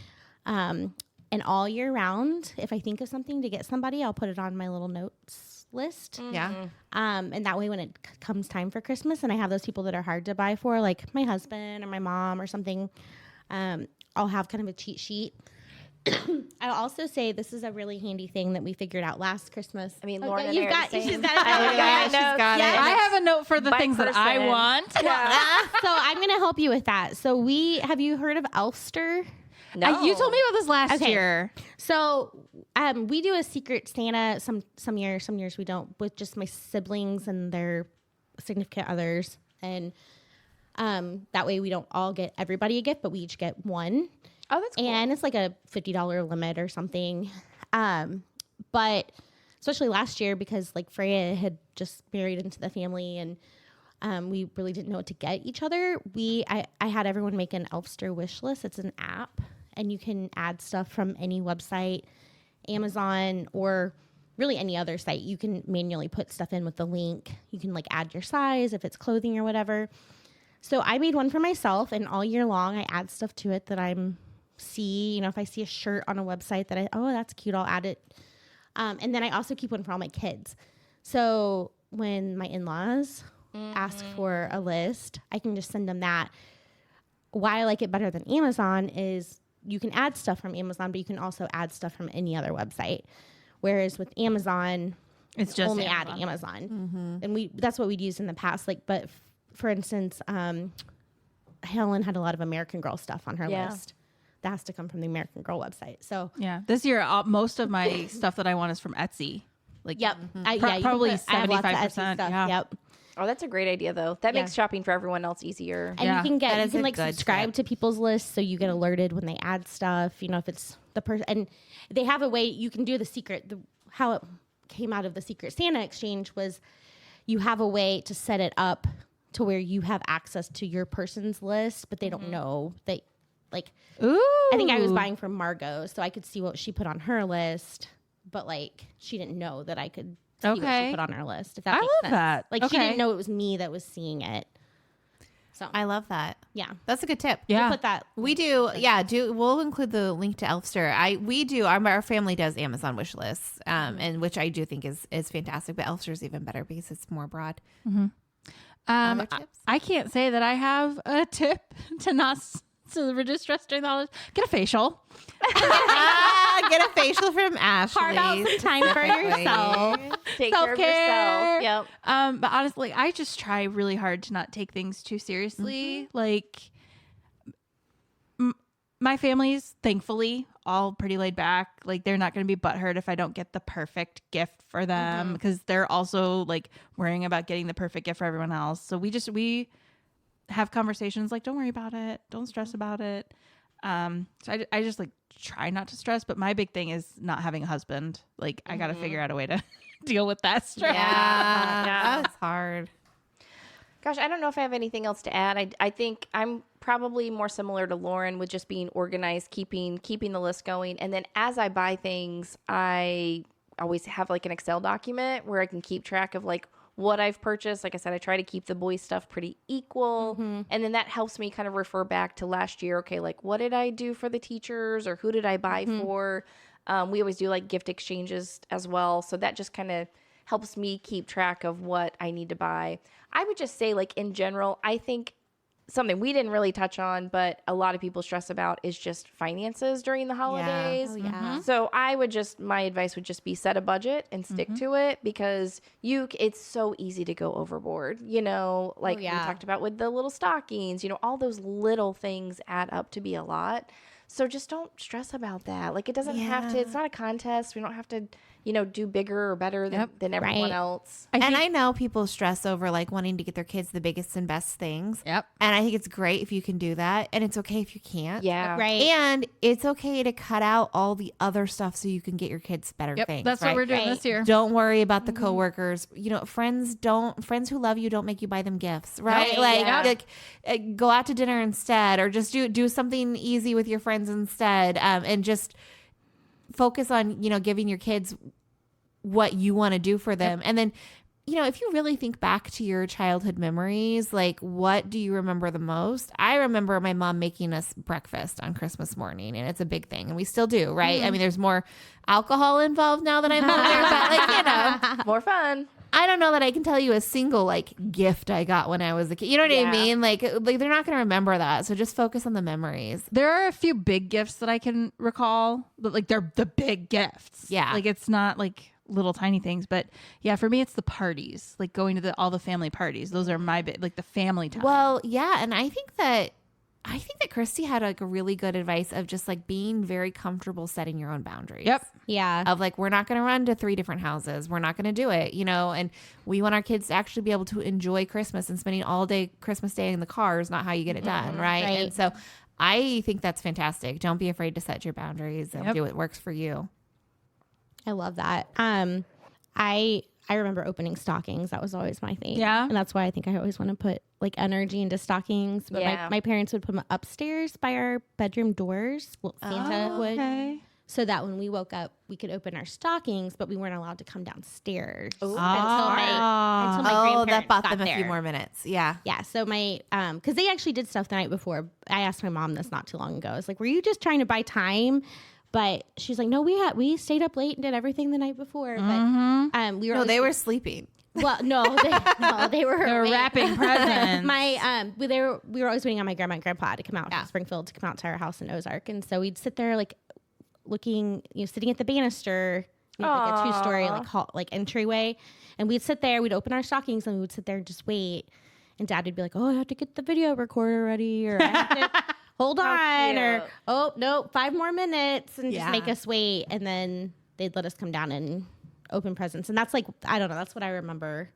And all year round, if I think of something to get somebody, I'll put it on my little notes list. Yeah. And that way when it comes time for Christmas and I have those people that are hard to buy for, like my husband or my mom or something, I'll have kind of a cheat sheet. I'll also say this is a really handy thing that we figured out last Christmas. I mean, Lauren, you've and I are got the she's same. got it. I got it. I have a note for the My things that I person. want. So I'm going to help you with that. So have you heard of Elster? No. You told me about this last Okay. year. So we do a secret Santa some years we don't, with just my siblings and their significant others. And that way we don't all get everybody a gift, but we each get one. Oh, that's cool. And it's like a $50 limit or something. But especially last year, because like Freya had just married into the family and we really didn't know what to get each other. I had everyone make an Elfster wish list. It's an app and you can add stuff from any website, Amazon, or really any other site. You can manually put stuff in with the link. You can like add your size if it's clothing or whatever. So I made one for myself, and all year long I add stuff to it that if I see a shirt on a website that that's cute, I'll add it. And then I also keep one for all my kids. So when my in-laws ask for a list, I can just send them that. Why I like it better than Amazon is you can add stuff from Amazon, but you can also add stuff from any other website. Whereas with Amazon, It's just only Amazon. add Amazon. And that's what we'd used in the past. Like, but for instance, Helen had a lot of American Girl stuff on her list. That has to come from the American Girl website. So Yeah. This year, most of my stuff that I want is from Etsy. Like, yep. probably I have lots of Etsy 75%. stuff. Yeah. Yep. Oh, that's a great idea, though. That makes shopping for everyone else easier. And Yeah. you That is can a like good subscribe tip. to people's lists so you get alerted when they add stuff. You know, if it's the person, and they have a way you can do the secret. How it came out of the Secret Santa exchange was you have a way to set it up to where you have access to your person's list, but they don't know that. Like, Ooh. I think I was buying from Margot, so I could see what she put on her list, but like she didn't know that I could see what Okay. she put on her list. If that I makes love sense. that. Like she Okay. didn't know it was me that was seeing it. So I love that. yeah, That's a good tip. Yeah. we'll put that. We do, we'll include the link to Elfster. Our family does Amazon wish lists, and which I do think is fantastic, but Elfster is even better because it's more broad. Other tips? I can't say that I have a tip to reduce stress during the holidays. Get a facial. Get a facial from Ashley. Carve out some time for yourself. Take care of Self-care. yourself. Yep. But honestly, I just try really hard to not take things too seriously. Like, my family's thankfully all pretty laid back. Like, they're not going to be butthurt if I don't get the perfect gift for them because they're also like worrying about getting the perfect gift for everyone else. So we have conversations like, don't worry about it, don't stress about it. So I just like try not to stress, but my big thing is not having a husband. Like, I got to figure out a way to deal with that stress. Yeah, that's hard. Gosh, I don't know if I have anything else to add. I think I'm probably more similar to Lauren with just being organized, keeping the list going. And then as I buy things, I always have like an Excel document where I can keep track of like what I've purchased. Like I said, I try to keep the boys' stuff pretty equal. And then that helps me kind of refer back to last year. Okay, like what did I do for the teachers or who did I buy for? We always do like gift exchanges as well. So that just kind of helps me keep track of what I need to buy. I would just say, like, in general, I think something we didn't really touch on, but a lot of people stress about is just finances during the holidays. Oh, yeah. So my advice would just be set a budget and stick to it because it's so easy to go overboard, you know, like we talked about with the little stockings, you know, all those little things add up to be a lot. So just don't stress about that. Like, it doesn't have to, it's not a contest. We don't have to, you know, do bigger or better than everyone else. I know people stress over like wanting to get their kids the biggest and best things. Yep. And I think it's great if you can do that. And it's okay if you can't. Yeah. Right. And it's okay to cut out all the other stuff so you can get your kids better things. That's right? what we're doing this year. Don't worry about the coworkers. You know, friends who love you don't make you buy them gifts, right? Like go out to dinner instead, or just do something easy with your friends instead, and just focus on, you know, giving your kids what you want to do for them. And then, you know, if you really think back to your childhood memories, like what do you remember the most? I remember my mom making us breakfast on Christmas morning, and it's a big thing, and we still do, right? I mean, there's more alcohol involved now that I'm older, but like, you know, More fun. I don't know that I can tell you a single like gift I got when I was a kid. You know what I mean? Like they're not going to remember that. So just focus on the memories. There are a few big gifts that I can recall, but like they're the big gifts. Yeah. Like it's not like little tiny things, but yeah, for me it's the parties, like going to all the family parties. Those are my big, like the family time. Well, yeah, and I think that Chirsty had like a really good advice of just like being very comfortable setting your own boundaries. Yep. Yeah. Of like, we're not going to run to 3 different houses. We're not going to do it, you know, and we want our kids to actually be able to enjoy Christmas, and spending all day Christmas Day in the car is not how you get it done. Right. Right. And so I think that's fantastic. Don't be afraid to set your boundaries and do what works for you. I love that. I remember opening stockings. That was always my thing. Yeah. And that's why I think I always want to put like energy into stockings. But my parents would put them upstairs by our bedroom doors. Well, Santa would. Okay. So that when we woke up, we could open our stockings, but we weren't allowed to come downstairs until Ah. my Oh, grandparents that bought got them a few there. more minutes. Yeah. Yeah. So my, because they actually did stuff the night before. I asked my mom this not too long ago. I was like, "Were you just trying to buy time?" But she's like, "No, we stayed up late and did everything the night before." But we were. No, they were sleeping. Well, no, they were wrapping presents. We were always waiting on my grandma and grandpa to come out to Springfield, to come out to our house in Ozark. And so we'd sit there like looking, sitting at the banister, like a 2-story like entryway. And we'd sit there, we'd open our stockings and we would sit there and just wait. And Dad would be like, oh, I have to get the video recorder ready, or I have to hold on, or, oh, no, 5 more minutes, and just make us wait. And then they'd let us come down and open presents. And that's like, I don't know, that's what I remember.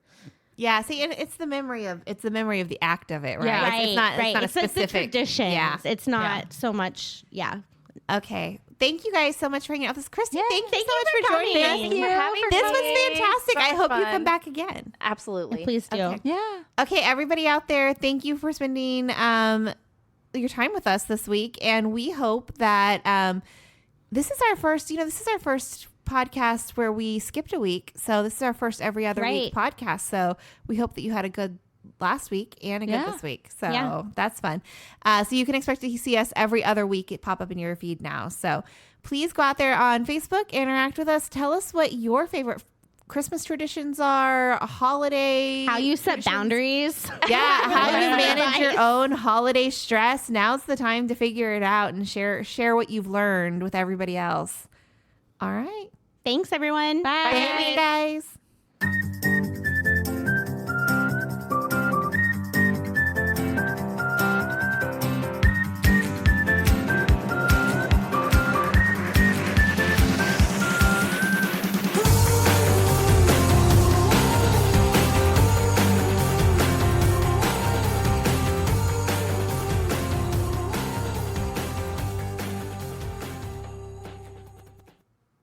Yeah, see, and it's the memory of the act of it, right? Yeah, It's not a specific the tradition. Yeah. It's not so much, Okay. Thank you guys so much for hanging out with us. Christy, thank you so much for for joining us. coming. Thank you for having This me. was fantastic. So I hope you fun. come back again. Absolutely. Please do. Okay. Yeah. Okay, everybody out there, thank you for spending your time with us this week. And we hope that this is our first podcast where we skipped a week. So this is our first every other week podcast. So we hope that you had a good last week and a good this week. So that's fun. So you can expect to see us every other week. It pop up in your feed now. So please go out there on Facebook, interact with us. Tell us what your favorite Christmas traditions are, a holiday. How you set boundaries. Yeah, how you manage your own holiday stress. Now's the time to figure it out and share what you've learned with everybody else. All right. Thanks, everyone. Bye, guys.